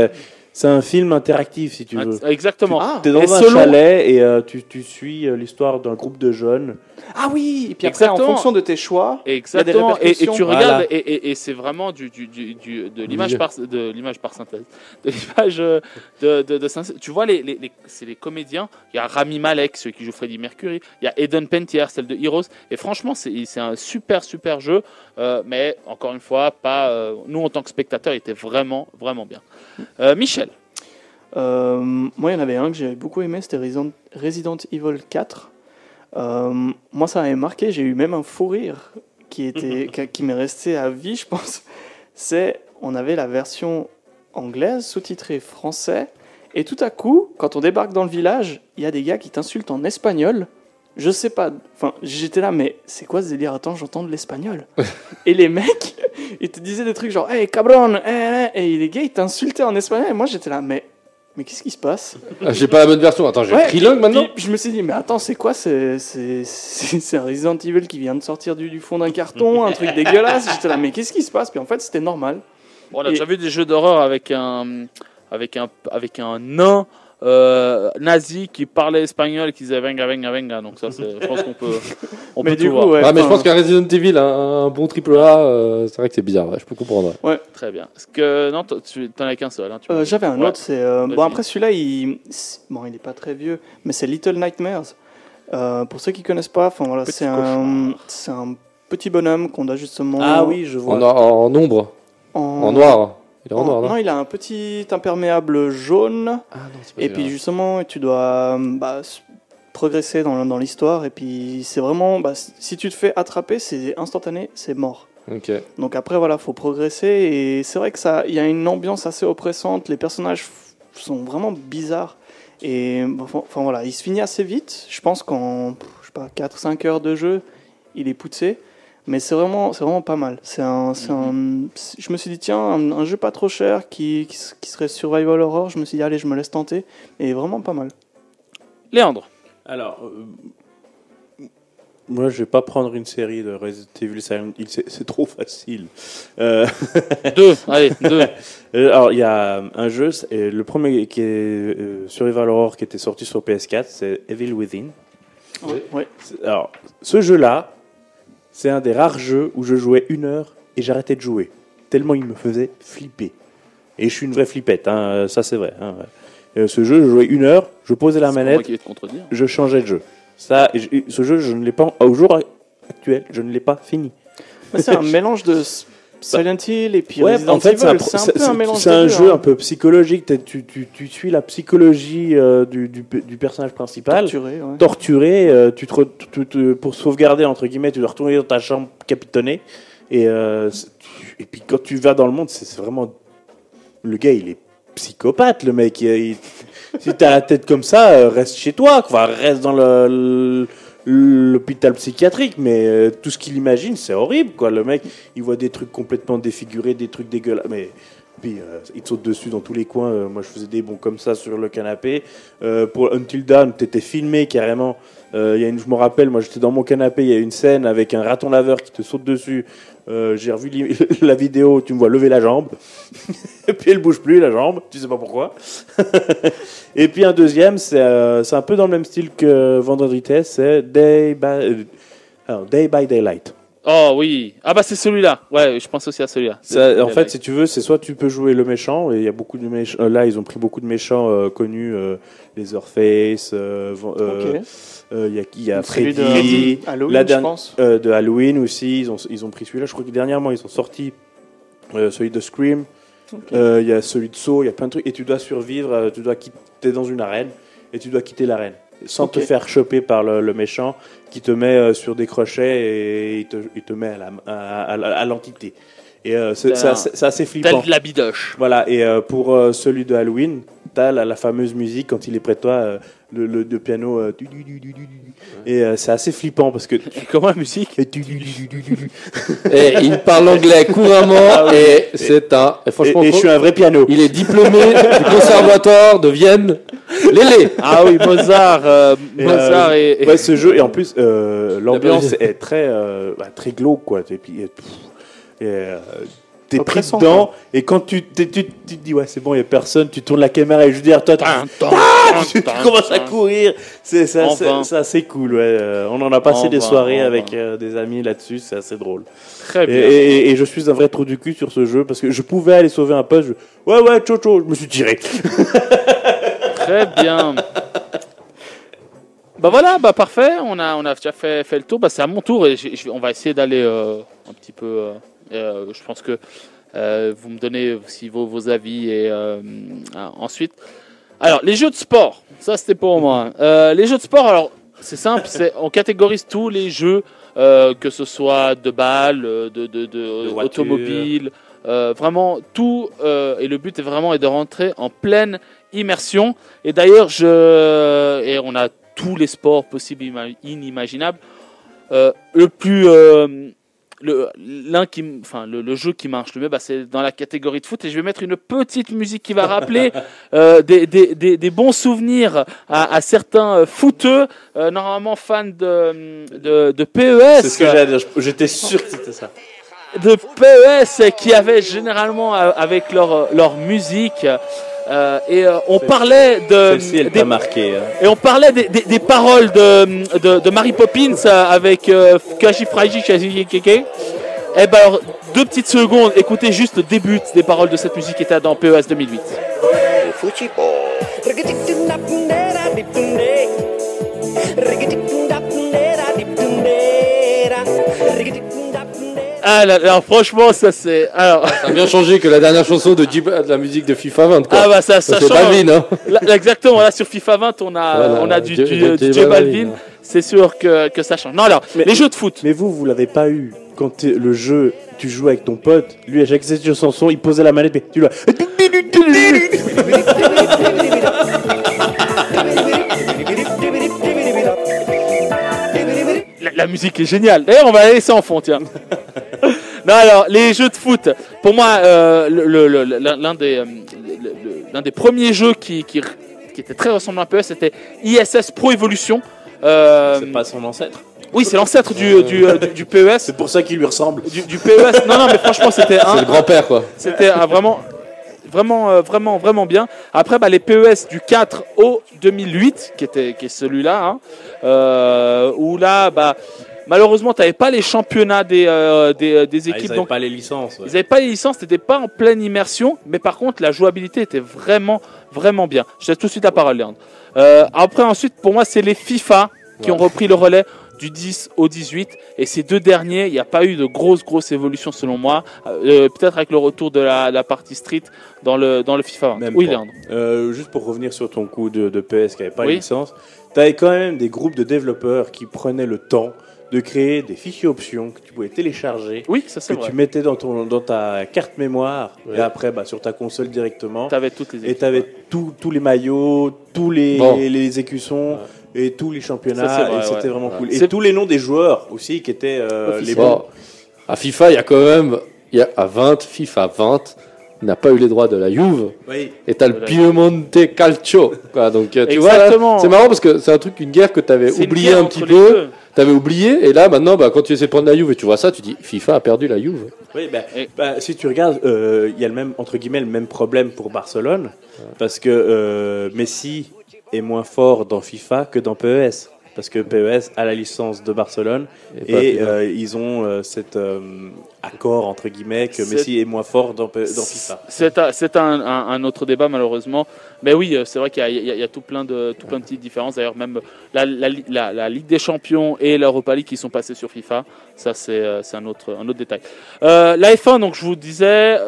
D: c'est un film interactif si tu veux.
A: Exactement.
D: Tu es dans un chalet et tu suis l'histoire d'un groupe de jeunes.
C: Ah oui, et puis après, en fonction de tes choix,
A: exactement.
C: il y a des répercussions.
A: Et tu regardes et c'est vraiment de l'image par synthèse, de l'image de synthèse. Tu vois c'est les comédiens. Il y a Rami Malek, celui qui joue Freddie Mercury. Il y a Eden Pentier, celle de Heroes. Et franchement, c'est un super jeu. Mais encore une fois, nous en tant que spectateurs, il était vraiment bien. Michel.
C: Moi, il y en avait un que j'avais beaucoup aimé, c'était Resident Evil 4. Moi, ça m'avait marqué, j'ai eu même un fou rire qui m'est resté à vie, je pense. On avait la version anglaise, sous-titrée français, et tout à coup, quand on débarque dans le village, il y a des gars qui t'insultent en espagnol. Je sais pas, j'étais là, mais c'est quoi ce délire? Attends, j'entends de l'espagnol. Et les mecs, ils te disaient des trucs genre, hey, cabron, et les gars, ils t'insultaient en espagnol, et moi, j'étais là, mais qu'est-ce qui se passe?
B: J'ai pas la bonne version. Attends, j'ai trilingue maintenant.
C: Puis, je me suis dit, mais attends, c'est quoi? C'est un Resident Evil qui vient de sortir du fond d'un carton, un truc dégueulasse. J'étais là, mais qu'est-ce qui se passe? Puis en fait, c'était normal.
A: Bon, on a déjà vu des jeux d'horreur avec un nain nazi qui parlait espagnol et qui disait venga. Donc ça, je pense qu'on peut
C: mais
A: tout
C: du coup,
A: voir.
C: ouais,
B: mais je pense qu'un Resident Evil, un bon AAA, c'est vrai que c'est bizarre. Ouais, je peux comprendre.
C: Ouais.
A: Très bien. Est-ce que non, tu t'en as qu'un seul. Hein,
C: j'avais un autre.
A: Vas-y.
C: Bon, après celui-là, il est pas très vieux, mais c'est Little Nightmares. Pour ceux qui connaissent pas, voilà, c'est un petit bonhomme qu'on a justement.
D: Ah oui, je vois.
B: En ombre. En noir. Il est en noir, non?
C: Non, il a un petit imperméable jaune.
B: Ah non, c'est pas
C: et puis justement, tu dois progresser dans l'histoire. Et puis c'est vraiment, si tu te fais attraper, c'est instantané, c'est mort.
B: Ok.
C: Donc après, voilà, faut progresser. Et c'est vrai que il y a une ambiance assez oppressante. Les personnages sont vraiment bizarres. Et voilà, il se finit assez vite. Je pense qu'en 4-5 heures de jeu, il est poussé. Mais c'est vraiment pas mal. Je me suis dit, tiens, un jeu pas trop cher qui serait survival horror. Je me suis dit, allez, je me laisse tenter. Et vraiment pas mal.
A: Léandre.
D: Alors, moi, je vais pas prendre une série de Resident Evil Silent Hill, c'est trop facile.
A: Deux.
D: Alors, il y a un jeu, le premier qui est survival horror qui était sorti sur PS4, c'est Evil Within.
C: Oui.
D: Alors, ce jeu-là, c'est un des rares jeux où je jouais 1 heure et j'arrêtais de jouer. Tellement il me faisait flipper. Et je suis une vraie flippette, hein, ça c'est vrai. Hein, ouais. Ce jeu, je jouais 1 heure, je posais la manette, je changeais de jeu. Ce jeu, je ne l'ai pas, au jour actuel, je ne l'ai pas fini.
C: Mais c'est un mélange de Silent Hill et puis Resident
D: en fait,
C: Evil. C'est un peu un mélange.
D: C'est un jeu un peu psychologique. Tu suis la psychologie du personnage principal. Torturé. Pour sauvegarder, entre guillemets, tu dois retourner dans ta chambre capitonnée. Et puis quand tu vas dans le monde, c'est vraiment... Le gars, il est psychopathe, le mec. Si t'as la tête comme ça, reste chez toi. Enfin, reste dans l'hôpital psychiatrique, mais tout ce qu'il imagine, c'est horrible, quoi. Le mec, il voit des trucs complètement défigurés, des trucs dégueulasses. Mais Puis il te saute dessus dans tous les coins. Moi, je faisais des bonds comme ça sur le canapé. Pour Until Dawn, t'étais filmé carrément. Je me rappelle, moi j'étais dans mon canapé, il y a une scène avec un raton laveur qui te saute dessus. J'ai revu la vidéo, tu me vois lever la jambe. Et puis elle bouge plus, la jambe, tu sais pas pourquoi. Et puis un deuxième, c'est un peu dans le même style que Vendredi Test, c'est Day by Daylight.
A: Oh oui. Ah bah c'est celui-là. Ouais, je pense aussi à celui-là.
D: En fait, si tu veux, c'est soit tu peux jouer le méchant, et il y a beaucoup de méchants. Là, ils ont pris beaucoup de méchants connus, Leatherface, il y a
C: Celui
D: Freddy,
C: de Halloween, je pense.
D: de Halloween aussi. Ils ont pris celui-là. Je crois que dernièrement, ils ont sorti celui de Scream. Il y a celui de Saw. Il y a plein de trucs. Et tu dois survivre. Tu dois quitter dans une arène et tu dois quitter l'arène sans te faire choper par le méchant qui te met sur des crochets et il te met à l'entité. Et c'est assez flippant.
A: Tel de la bidoche.
D: Voilà, et pour celui de Halloween, t'as la fameuse musique quand il est près de toi, le piano. Et c'est assez flippant parce que.
A: Comment la musique?
B: Et il parle anglais couramment et c'est un. Et franchement,
D: je suis un vrai piano.
B: Il est diplômé du conservatoire de Vienne. Lélé.
A: Ah oui, Mozart. Mozart et.
D: Ouais, ce jeu, et en plus, l'ambiance est très glauque, quoi. Et puis. T'es pris dedans, et quand tu te dis ouais c'est bon, il n'y a personne, tu tournes la caméra et je veux dire toi tu commences à courir, c'est assez cool, ouais. On en a passé des soirées avec des amis là-dessus, c'est assez drôle.
A: Très bien.
D: Et je suis un vrai trou du cul sur ce jeu parce que je pouvais aller sauver un pote, ouais Chocho, je me suis tiré.
A: Très bien. Bah voilà, bah parfait, on a déjà fait le tour, bah c'est à mon tour et on va essayer d'aller un petit peu. Je pense que vous me donnez aussi vos avis et ensuite. Alors les jeux de sport, ça c'était pour moi. Les jeux de sport, alors c'est simple, on catégorise tous les jeux, que ce soit de balles, de automobiles, vraiment tout. Et le but est vraiment de rentrer en pleine immersion. Et d'ailleurs, on a tous les sports possibles et inimaginables. Le jeu qui marche le mieux, c'est dans la catégorie de foot, et je vais mettre une petite musique qui va rappeler des bons souvenirs à certains footeux, normalement fans de PES.
D: C'est ce que j'allais dire, j'étais sûr que c'était ça.
A: De PES qui avaient généralement avec leur musique. On parlait
D: celle-ci, elle t'a marqué.
A: Et on parlait des paroles de Mary Poppins avec Kashi Fraiji Keke. Et ben alors, 2 petites secondes, écoutez juste le début des paroles de cette musique qui était dans PES 2008. Ah là, franchement, ça c'est. Alors...
B: Ça a bien changé que la dernière chanson de la musique de FIFA 20. Quoi.
A: Ah bah ça
B: c'est
A: change.
B: Balvin, hein.
A: Là, exactement, là sur FIFA 20, on a du J Balvin. C'est sûr que ça change. Non, alors, les jeux de foot.
D: Mais vous l'avez pas eu. Quand le jeu, tu joues avec ton pote, lui, à chaque chanson, il posait la manette, mais tu l'as.
A: La musique est géniale. D'ailleurs, on va la laisser en fond, tiens. Non, alors, les jeux de foot. Pour moi, l'un des premiers jeux qui était très ressemblant à PES, c'était ISS Pro Evolution.
D: C'est pas son ancêtre?
A: Oui, c'est l'ancêtre du PES.
D: C'est pour ça qu'il lui ressemble.
A: Du PES. Non, mais franchement, c'était
B: c'est le grand-père, quoi.
A: C'était vraiment bien. Après, les PES du 4 au 2008, qui est celui-là, où là, malheureusement, tu n'avais pas les championnats des équipes.
D: Ils n'avaient pas les licences. Ouais.
A: Ils n'avaient pas les licences, tu n'étais pas en pleine immersion, mais par contre, la jouabilité était vraiment bien. Je te laisse tout de suite la parole, Léandre. Après, ensuite, pour moi, c'est les FIFA qui ont repris le relais du 10 au 18, et ces 2 derniers, il n'y a pas eu de grosse évolution selon moi, peut-être avec le retour de la partie street dans le FIFA 20.
D: Même
A: oui,
D: pas.
A: Léandre.
D: Juste pour revenir sur ton coup de PS qui n'avait pas de licence, tu avais quand même des groupes de développeurs qui prenaient le temps de créer des fichiers options que tu pouvais télécharger,
A: oui, ça c'est
D: que
A: vrai.
D: tu mettais dans ta carte mémoire, et après sur ta console directement.
A: Tu avais toutes les équipes.
D: Et tu avais tous les maillots, tous les écussons. Ouais. Et tous les championnats, et c'était vraiment cool. Et tous les noms des joueurs aussi qui étaient les bons.
B: À FIFA, il y a quand même, à FIFA 20, n'a pas eu les droits de la Juve.
D: Oui.
B: Et t'as le
A: De la
B: Piemonte Calcio. Quoi. Donc tu vois,
A: Exactement.
B: là, c'est marrant parce que c'est un truc, une guerre que t'avais
A: C'est une
B: oublié
A: guerre
B: un
A: entre
B: petit
A: les
B: peu.
A: deux.
B: T'avais oublié, et là maintenant, quand tu essaies de prendre la Juve et tu vois ça, tu dis FIFA a perdu la Juve.
D: Oui,
A: Et-
D: si tu regardes, il y a le même, entre guillemets, le même problème pour Barcelone, parce que Messi est moins fort dans FIFA que dans PES. Parce que PES a la licence de Barcelone
B: Et
D: et
B: pas FIFA.
D: ils ont cet accord, entre guillemets, que
A: C'est-
D: Messi est moins fort dans FIFA.
A: C'est un autre débat malheureusement, mais oui, c'est vrai qu'il y a tout plein de petites différences. D'ailleurs, même la Ligue des Champions et l'Europa League qui sont passés sur FIFA, ça c'est un autre détail. La F1, donc je vous disais,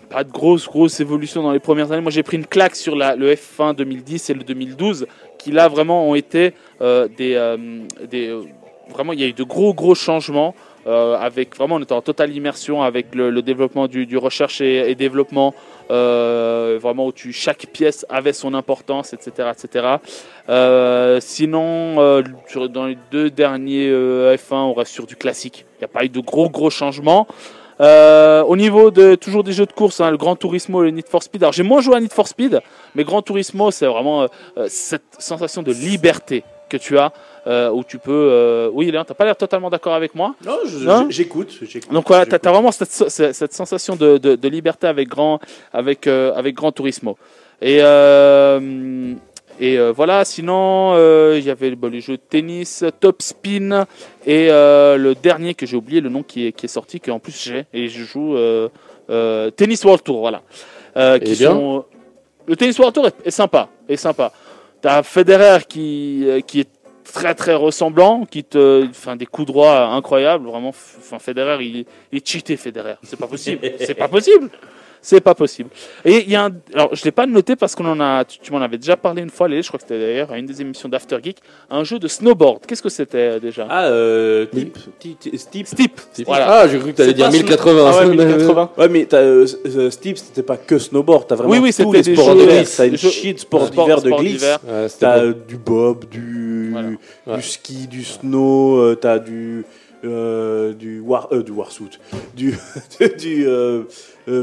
A: pas de grosse évolution dans les premières années. Moi, j'ai pris une claque sur le F1 2010 et le 2012, qui là vraiment ont été vraiment, il y a eu de gros changements. Avec vraiment, on était en totale immersion avec le développement du recherche et développement, vraiment où chaque pièce avait son importance, etc. Sinon, dans les 2 derniers F1, on reste sur du classique. Il n'y a pas eu de gros changements. Au niveau toujours des jeux de course, le Gran Turismo et le Need for Speed. Alors j'ai moins joué à Need for Speed, mais Gran Turismo, c'est vraiment cette sensation de liberté que tu as, où tu peux... Oui, Léon, t'as pas l'air totalement d'accord avec moi.
D: Non,
A: Non
D: j'écoute.
A: Donc voilà, tu as vraiment cette sensation de liberté avec Gran Turismo. Et voilà, sinon, il y avait les jeux de tennis, Top Spin, et le dernier que j'ai oublié le nom qui est sorti, qu'en plus j'ai, et je joue Tennis World Tour, voilà.
B: Et bien
A: Le Tennis World Tour est sympa, Tu as Federer qui est très ressemblant, des coups droits incroyables, vraiment. Federer, il est cheaté, Federer. C'est pas possible. C'est pas possible. Et il y a alors je l'ai pas noté parce qu'on tu m'en avais déjà parlé une fois, Lélie, je crois que c'était d'ailleurs à une des émissions d'After Geek, un jeu de snowboard. Qu'est-ce que c'était déjà?
D: Steep.
A: Voilà.
B: Ah, j'ai cru que t'allais
C: C'est
B: dire
C: pas
B: 1080.
C: Ah ouais, 1080.
D: Ouais, mais Steep, c'était pas que snowboard, t'as vraiment
A: Oui,
D: tous
A: c'était
D: les
A: des
D: sports
A: jeux-
D: d'hiver. T'as une
A: des jeux-
D: shit sport
A: sport-
D: d'hiver de
A: sport
D: glisse.
A: d'hiver.
B: Ouais, c'était
D: T'as
B: bon.
D: du bob, du
B: Ouais.
D: ski, du snow, t'as du warsuit, du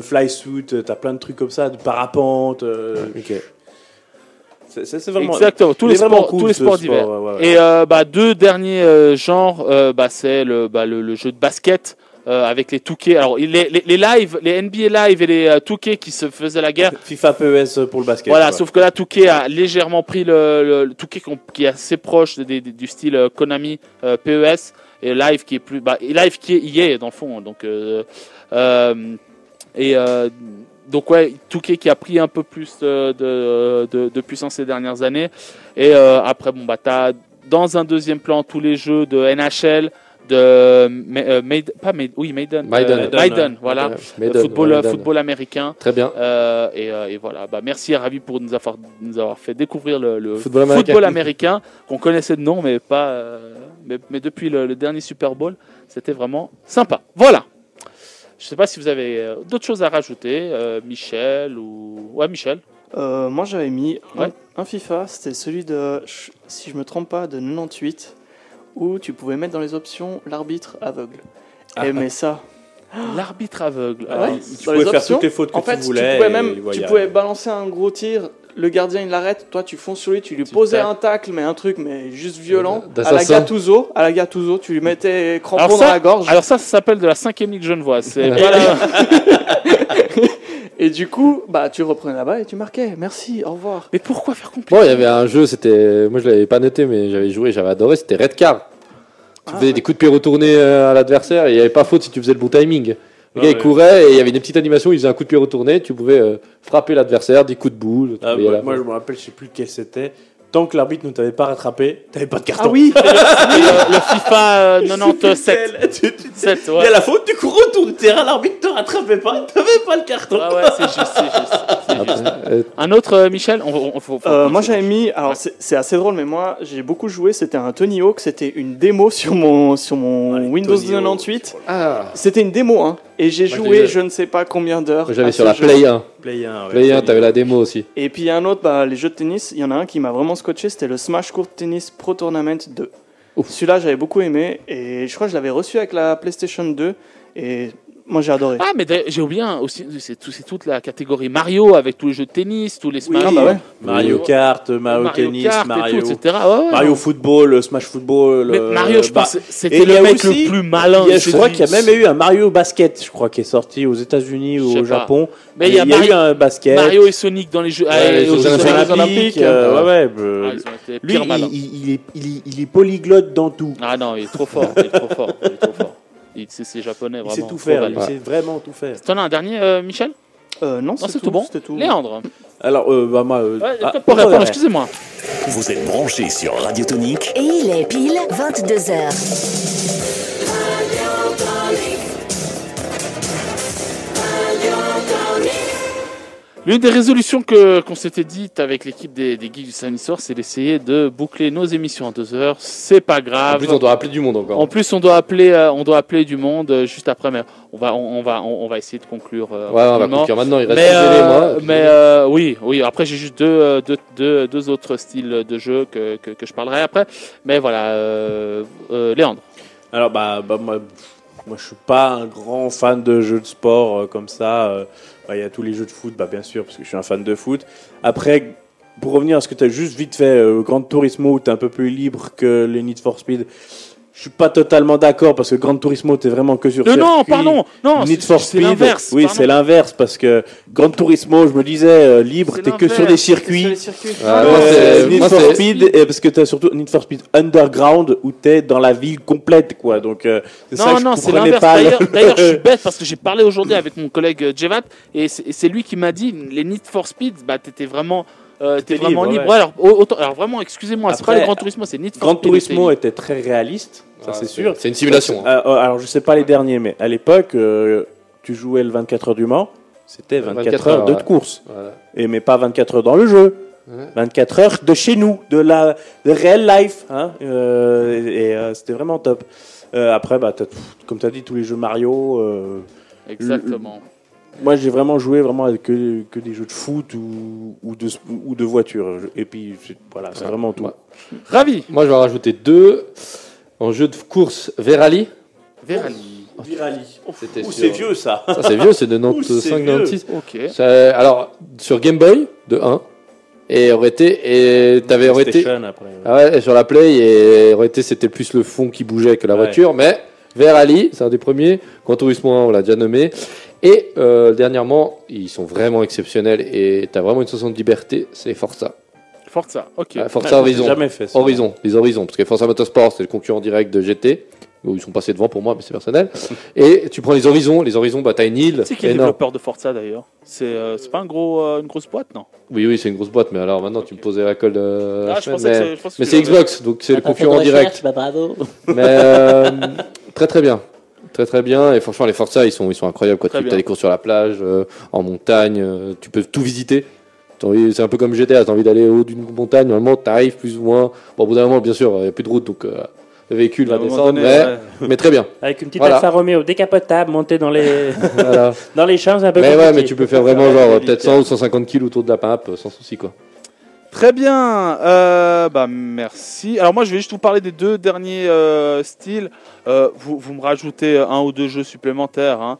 D: fly suit, t'as plein de trucs comme ça, du parapente.
B: Ok.
D: C'est vraiment.
A: Exactement, tous
D: il
A: les
D: est vraiment
A: sports,
D: cool,
A: tous les
D: ce
A: sports
D: sport,
A: d'hiver.
D: ouais.
A: Et 2 derniers genres, c'est le jeu de basket. Avec les 2K, alors les live, les NBA live et les 2K qui se faisaient la guerre.
D: FIFA PES pour le basket.
A: Voilà,
D: quoi.
A: sauf que là, 2K a légèrement pris le 2K qui est assez proche du style Konami PES, et Live qui est plus, Live qui est EA dans le fond. Donc, donc ouais, 2K qui a pris un peu plus de puissance ces dernières années. Et après, t'as dans un deuxième plan tous les jeux de NHL. Maiden, voilà. Football américain.
B: Très bien.
A: Et voilà. Merci à Ravi pour nous avoir fait découvrir le
B: Football
A: américain qu'on connaissait de nom, mais pas. Mais depuis le dernier Super Bowl, c'était vraiment sympa. Voilà. Je sais pas si vous avez d'autres choses à rajouter, Michel ou. Ouais, Michel.
C: Moi j'avais mis
A: Ouais.
C: un FIFA, c'était celui de, si je me trompe pas, de 98, où tu pouvais mettre dans les options l'arbitre aveugle. Mais ça,
A: L'arbitre aveugle.
C: ouais,
A: Alors,
D: Tu
C: dans
D: pouvais
C: les
D: faire
C: options,
D: toutes les fautes que
C: en fait,
D: tu voulais.
C: pouvais
D: et
C: même,
D: il voyait
C: tu pouvais
D: rien.
C: balancer un gros tir, le gardien il l'arrête, toi tu fonces sur lui, tu lui posais
A: tacles.
C: un tacle, mais un truc mais juste violent,
B: D'assassin.
C: à la Gattuso, tu lui mettais crampon
A: Alors
C: dans la gorge.
A: Alors ça s'appelle de la 5e ligue genevoise. C'est pas la-
C: Et du coup, tu reprenais la balle et tu marquais. Merci, au revoir.
A: Mais pourquoi faire compliqué?
B: Bon, il y avait un jeu, moi je l'avais pas noté, mais j'avais joué, j'avais adoré, c'était Red Car. Tu faisais des coups de pied retournés à l'adversaire et il n'y avait pas faute si tu faisais le bon timing. Le gars il courait et il y avait des petites animations, il faisait un coup de pied retourné, tu pouvais frapper l'adversaire, des coups de boule.
D: Moi, je me rappelle, je sais plus lequel c'était. Tant que l'arbitre ne t'avait pas rattrapé, t'avais pas de carton.
C: Ah oui.
A: le FIFA 97. 7,
D: Il y a la faute, tu cours autour du terrain, l'arbitre te rattrapait pas, t'avais pas le carton.
A: Ouais, c'est juste. Un autre, Michel
C: Moi j'avais mis, alors c'est assez drôle, mais moi j'ai beaucoup joué. C'était un Tony Hawk, c'était une démo sur mon
D: Allez,
C: Windows
D: Tony Hawk.
C: 98.
B: Ah,
C: C'était une démo, hein, et j'ai
B: Moi, je
C: joué
B: l'ai-
C: je ne sais pas combien d'heures.
B: j'avais
C: à
B: sur
C: ce
B: la
C: jeu.
B: Play 1.
D: Play 1, ouais.
B: Play 1, t'avais la démo aussi.
C: Et puis il y a un autre, les jeux de tennis, il y en a un qui m'a vraiment scotché, c'était le Smash Court Tennis Pro Tournament 2.
B: Ouf.
C: Celui-là j'avais beaucoup aimé, et je crois que je l'avais reçu avec la PlayStation 2, et Moi, j'ai adoré.
A: Ah, mais j'ai oublié aussi, c'est toute la catégorie Mario avec tous les jeux de tennis, tous les Smash.
C: Ah, bah ouais.
D: Mario Kart, Mario Tennis,
A: Kart et
D: Mario,
A: tout, etc. Ouais, ouais.
D: Mario Football, Smash Football.
A: Mais Mario, je pense,
D: et
A: c'était
D: il y
A: le
D: a
A: mec
D: aussi-
A: le plus malin.
D: je crois qu'il y a même eu un Mario Basket, je crois, qui est sorti aux États-Unis ou
A: Je sais
D: au
A: pas.
D: Japon.
A: Mais
D: il y a eu un basket.
A: Mario et Sonic dans les jeux.
B: Ouais, les
A: aux
B: Jeux
A: Jeux
B: Olympiques.
A: Olympiques.
D: ouais.
A: Ah, ils ont été
D: Lui,
A: pire malins.
D: il est polyglotte dans tout.
A: Ah non, il est trop fort. Il est trop fort. Il est trop fort. C'est japonais,
D: Il
A: vraiment.
D: sait tout
A: trop
D: faire,
A: valide.
D: il sait vraiment tout faire.
A: T'en as un dernier, Michel?
C: Non,
A: Non, c'est tout bon.
C: C'était tout.
A: Léandre.
D: Alors, bah, moi.
A: Pour répondre, excusez-moi.
F: Vous êtes branchés sur Radio Tonique.
G: Et il est pile 22h.
A: L'une des résolutions qu'on s'était dites avec l'équipe des Geeks du Samedi Soir, c'est d'essayer de boucler nos émissions en 2 heures. C'est pas grave.
B: En plus, on doit appeler du monde encore.
A: En plus, on doit appeler du monde juste après, mais on va essayer de conclure.
B: Ouais, on va
A: rapidement.
B: conclure maintenant. Il reste
A: Mais,
B: des éléments.
A: oui. Après, j'ai juste deux autres styles de jeu que je parlerai après. Mais voilà, Léandre.
D: Alors, moi, je suis pas un grand fan de jeux de sport comme ça. Il y a tous les jeux de foot, bien sûr, parce que je suis un fan de foot. Après, pour revenir à ce que tu as juste vite fait, Gran Turismo, où tu es un peu plus libre que les Need for Speed. Je suis pas totalement d'accord parce que Gran Turismo, t'es vraiment que sur circuit.
A: Non, pardon. Non,
D: Need for
A: c'est
D: Speed,
A: l'inverse.
D: oui,
A: pardon.
D: c'est l'inverse parce que Gran Turismo, je me disais, libre,
A: C'est
D: t'es que sur des
A: l'inverse,
D: circuits.
B: Ah, moi, c'est-
D: Need
B: moi,
D: for
B: c'est-
D: Speed, parce que t'as surtout Need for Speed Underground où t'es dans la ville complète, quoi. Donc, c'est ça que je
A: Non, c'est
D: comprenais
A: l'inverse.
D: pas.
A: D'ailleurs, je suis bête parce que j'ai parlé aujourd'hui avec mon collègue Jevat et c'est lui qui m'a dit les Need for Speed, t'étais vraiment. T'es vraiment
D: libre,
A: libre.
D: ouais.
A: Alors vraiment, excusez-moi, c'est pas
D: Après,
A: le Gran Turismo, c'est Need for
D: Gran
A: Speed.
D: Turismo était très réaliste, ça c'est sûr.
B: C'est une simulation. hein.
D: Alors, je sais pas les derniers, mais à l'époque, tu jouais le 24 heures du Mans, c'était 24 heures de
B: ouais.
D: course.
B: Voilà.
D: Mais pas 24 heures dans le jeu.
B: Ouais.
D: 24 heures de chez nous, de real life. Hein, c'était vraiment top. Après, comme tu as dit, tous les jeux Mario.
A: Exactement.
D: Moi, j'ai vraiment joué avec que des jeux de foot ou de voiture. Et puis, voilà, c'est vraiment tout.
B: Ouais.
A: Ravi.
B: Moi, je vais en rajouter 2. En jeu de course, Verali.
A: Verali.
D: Virali.
B: C'était
D: Ouh,
B: sur-
D: c'est vieux ça.
B: Ça, c'est vieux, c'est de
D: Ouh, c'est
B: 95,
D: vieux.
B: 96.
A: Ok.
B: Alors, sur Game Boy, de 1. Et aurait été.
D: PlayStation, après.
B: Ah ouais, et sur la Play, et aurait été, c'était plus le fond qui bougeait que la
D: Ouais.
B: voiture. Mais Verali, c'est un des premiers. Gran Turismo 1, on l'a déjà nommé. Et dernièrement, ils sont vraiment exceptionnels. Et tu as vraiment une sensation de liberté, c'est Forza.
A: Forza, ok.
B: Forza
D: Ouais,
B: Horizon.
D: j'ai jamais fait ça.
B: Horizon, les Horizons, parce que Forza Motorsport, c'est le concurrent direct de GT, où ils sont passés devant pour moi, mais c'est personnel. Et tu prends les Horizons, t'as une île.
A: C'est qui est le
B: énorme.
A: développeur de Forza d'ailleurs? C'est pas une grosse boîte, non?
B: Oui, c'est une grosse boîte, mais alors maintenant tu me posais la colle de la
A: Ah, je
B: semaine,
A: pensais que c'est- je pensais
B: mais
A: que
B: c'est
A: tu
B: Xbox, donc c'est le
E: T'as pas fait
B: concurrent
E: de recherche,
B: direct.
E: bah bravo.
B: Mais très bien. Très bien, et franchement les Forza ils sont incroyables quoi.
A: Très
B: Tu
A: bien.
B: as des courses sur la plage, en montagne, tu peux tout visiter. C'est un peu comme GTA, tu as envie d'aller au haut d'une montagne, normalement tu arrives plus ou moins. Bon, au bout d'un moment bien sûr, il n'y a plus de route, donc le véhicule
A: À un
B: va
A: moment
B: descendre,
A: donné,
B: mais très bien.
E: Avec une petite
B: Voilà.
E: Alfa Romeo décapotable montée dans les,
B: Voilà.
E: dans les champs, c'est un peu
B: Mais ouais,
E: compliqué.
B: mais tu peux faire vraiment genre peut-être 100 ou 150 kilos autour de la pipe sans souci quoi.
A: Très bien, merci. Alors moi je vais juste vous parler des 2 derniers styles. Vous me rajoutez 1 ou 2 jeux supplémentaires. Hein.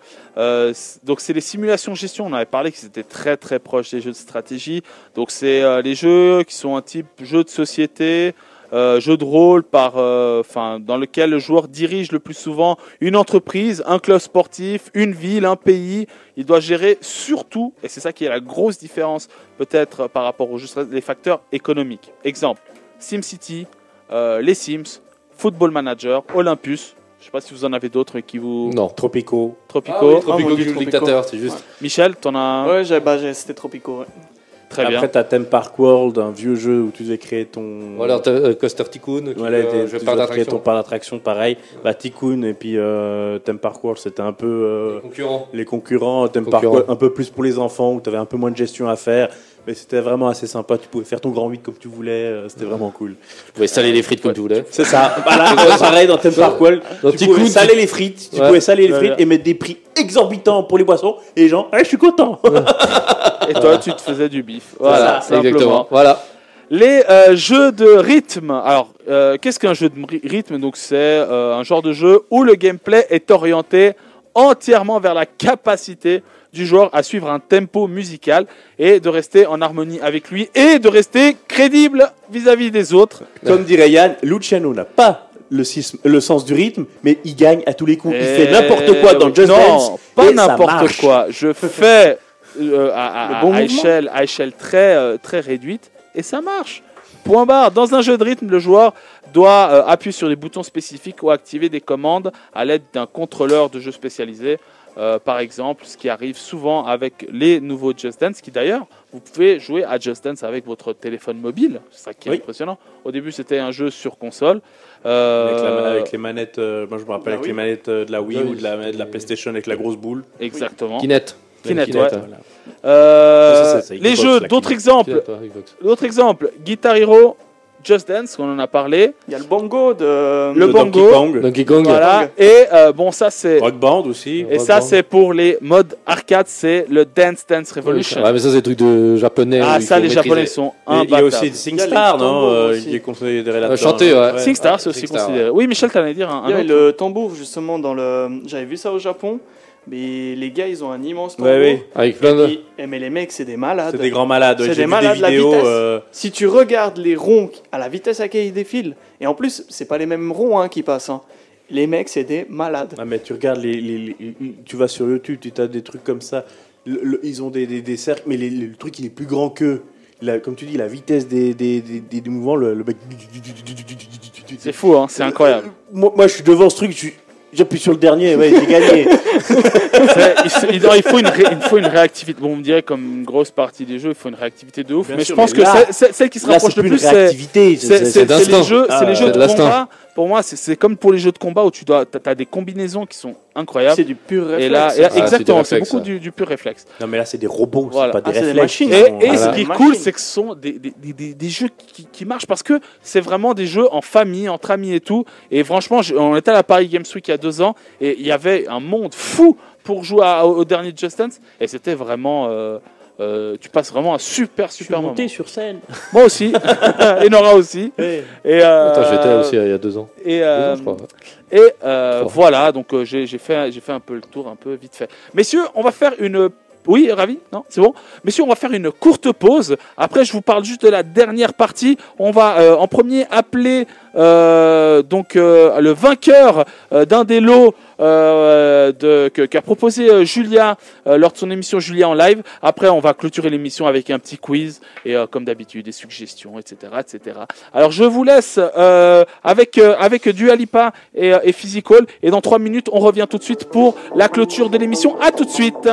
A: Donc c'est les simulations gestion. On avait parlé qu'ils étaient très très proches des jeux de stratégie. Donc c'est les jeux qui sont un type jeu de société, jeu de rôle dans lequel le joueur dirige le plus souvent une entreprise, un club sportif, une ville, un pays. Il doit gérer surtout, et c'est ça qui est la grosse différence peut-être par rapport aux jeux, les facteurs économiques. Exemple, SimCity, les Sims, Football Manager, Olympus. Je ne sais pas si vous en avez d'autres qui vous...
B: Non.
D: Tropico.
A: Tropico.
B: Tropico
C: mon
B: qui
C: Dieu,
B: joue le
C: Tropico.
B: dictateur, c'est juste.
A: Michel, t'en as un?
C: Ouais, c'était Tropico. Ouais.
A: Très bien.
D: Après, t'as Theme Park World, un vieux jeu où tu devais créer ton.
B: Voilà, Coaster Tycoon, qui,
D: Voilà,
B: je
D: tu
B: parle
D: devais créer ton
B: d'attraction.
D: parc d'attraction, pareil. Tycoon et puis Theme Park World, c'était un peu
B: Concurrent.
D: les concurrents. Theme Park
B: Concurrents.
D: World, un peu plus pour les enfants, où tu avais un peu moins de gestion à faire. Mais c'était vraiment assez sympa. Tu pouvais faire ton grand 8 comme tu voulais. C'était vraiment cool.
B: Tu pouvais saler les frites comme tu voulais.
D: C'est ça. Voilà, pareil dans Theme Park World.
B: Dans
D: Tu pouvais
B: Tycoon,
D: saler les frites. Tu
B: Ouais.
D: pouvais saler les
A: Ouais,
D: frites
A: ouais.
D: et mettre des prix exorbitants pour les boissons. Et les gens, je suis content.
A: Et toi, tu te faisais du bif. Voilà, simplement.
B: exactement. Voilà.
A: Les jeux de rythme. Alors, qu'est-ce qu'un jeu de rythme? Donc, c'est un genre de jeu où le gameplay est orienté entièrement vers la capacité du joueur à suivre un tempo musical et de rester en harmonie avec lui et de rester crédible vis-à-vis des autres.
D: Comme dirait Yann, Luciano n'a pas le sens du rythme, mais il gagne à tous les coups. Il fait n'importe quoi dans Just Dance.
A: Non, pas
D: et ça
A: n'importe
D: marche.
A: quoi. Je fais à
C: bon
A: échelle très, très réduite et ça marche. Point barre. Dans un jeu de rythme, le joueur doit appuyer sur des boutons spécifiques ou activer des commandes à l'aide d'un contrôleur de jeu spécialisé. Par exemple, ce qui arrive souvent avec les nouveaux Just Dance, qui d'ailleurs, vous pouvez jouer à Just Dance avec votre téléphone mobile. C'est ça qui est impressionnant. Au début, c'était un jeu sur console.
D: Avec les manettes, moi je me rappelle avec les manettes de la Wii ou de la PlayStation avec la grosse boule.
A: Exactement.
B: Kinect.
A: Kinect,
B: Kinect,
A: ouais.
D: Ça, c'est
A: Les
D: Xbox,
A: jeux,
D: la
A: d'autres
D: Kinect.
A: exemples.
B: Kinect, ouais, Xbox.
A: D'autres exemples. Guitar Hero, Just Dance, qu'on en a parlé.
C: Il y a le bongo de...
A: Le
D: De
A: bongo.
D: Donkey Kong,
B: Donkey Kong.
A: Voilà. Et bon, ça c'est.
D: Rock Band aussi.
A: Et ça c'est pour les modes arcade, c'est le Dance Dance Revolution.
B: Ouais, mais ça, c'est des trucs de japonais.
A: Ah,
B: où il
A: ça
B: faut
A: les
B: maîtriser.
A: Japonais sont
D: Il y a
A: imbattables.
D: aussi
C: Il y a
D: SingStar,
C: les tambours
D: non
C: aussi.
D: Il est considéré là-dedans.
B: Chanter, ouais.
A: SingStar, c'est aussi
B: SingStar,
A: considéré. Oui, Michel, t'allais dire un
C: Il y avait
A: autre.
C: le tambour justement dans le... J'avais vu ça au Japon, mais les gars ils ont un immense tambour.
D: Ouais, oui.
B: Avec plein de.
C: Mais les mecs c'est des malades.
D: C'est des grands malades.
C: C'est
D: J'ai
C: des
D: vu
C: malades,
D: des
C: la
D: vidéos.
C: vitesse. Si tu regardes les ronds à la vitesse à laquelle ils défilent, et en plus c'est pas les mêmes ronds qui passent. Les mecs c'est des malades.
D: Ah, mais tu regardes tu vas sur YouTube, tu as des trucs comme ça. Ils ont des cercles, mais le truc il est plus grand qu'eux. Comme tu dis, la vitesse des mouvements, le mec.
A: C'est fou, hein, c'est incroyable.
D: Moi, je suis devant ce truc, j'appuie sur le dernier, ouais, j'ai gagné.
A: Il faut une réactivité. Bon, on me dirait comme une grosse partie des jeux, il faut une réactivité de ouf.
D: Bien
A: mais
D: sûr,
A: je pense
D: mais
A: que
D: là-
A: celle qui se
D: Là,
A: rapproche
D: c'est
A: le
D: plus
A: plus,
D: une réactivité.
A: c'est les
B: d'instinct.
A: jeux, c'est les jeux
B: c'est
A: de
B: de l'instinct.
A: combat. Pour moi, c'est comme pour les jeux de combat où tu as des combinaisons qui sont incroyables.
C: C'est du pur réflexe.
A: Et là,
B: c'est du
A: exactement, c'est
B: réflexe,
A: beaucoup
B: ça.
A: du pur réflexe.
D: Non, mais là, c'est des robots,
A: Voilà.
D: c'est pas des
C: Ah, c'est des
D: réflexes.
C: machines.
A: Et
C: Voilà.
A: ce qui est
C: Machine.
A: cool, c'est que ce sont des jeux qui marchent parce que c'est vraiment des jeux en famille, entre amis et tout. Et franchement, on était à la Paris Games Week il y a 2 ans et il y avait un monde fou pour jouer au dernier Just Dance. Et c'était vraiment. Tu passes vraiment un super moment.
E: Monté sur scène.
A: Moi aussi. Et Nora aussi. Et,
B: Attends, j'étais aussi il y a 2 ans.
A: Et,
B: 2 ans, je crois.
A: voilà, donc j'ai fait un peu le tour, un peu vite fait. Messieurs, on va faire une... Oui, ravi? Non, c'est bon. Messieurs, on va faire une courte pause. Après, je vous parle juste de la dernière partie. On va en premier appeler le vainqueur d'un des lots qu'a proposé Julia lors de son émission Julia en live. Après, on va clôturer l'émission avec un petit quiz et comme d'habitude, des suggestions, etc., etc. Alors, je vous laisse avec Dua Lipa et Physical. Et dans 3 minutes, on revient tout de suite pour la clôture de l'émission. À tout de suite.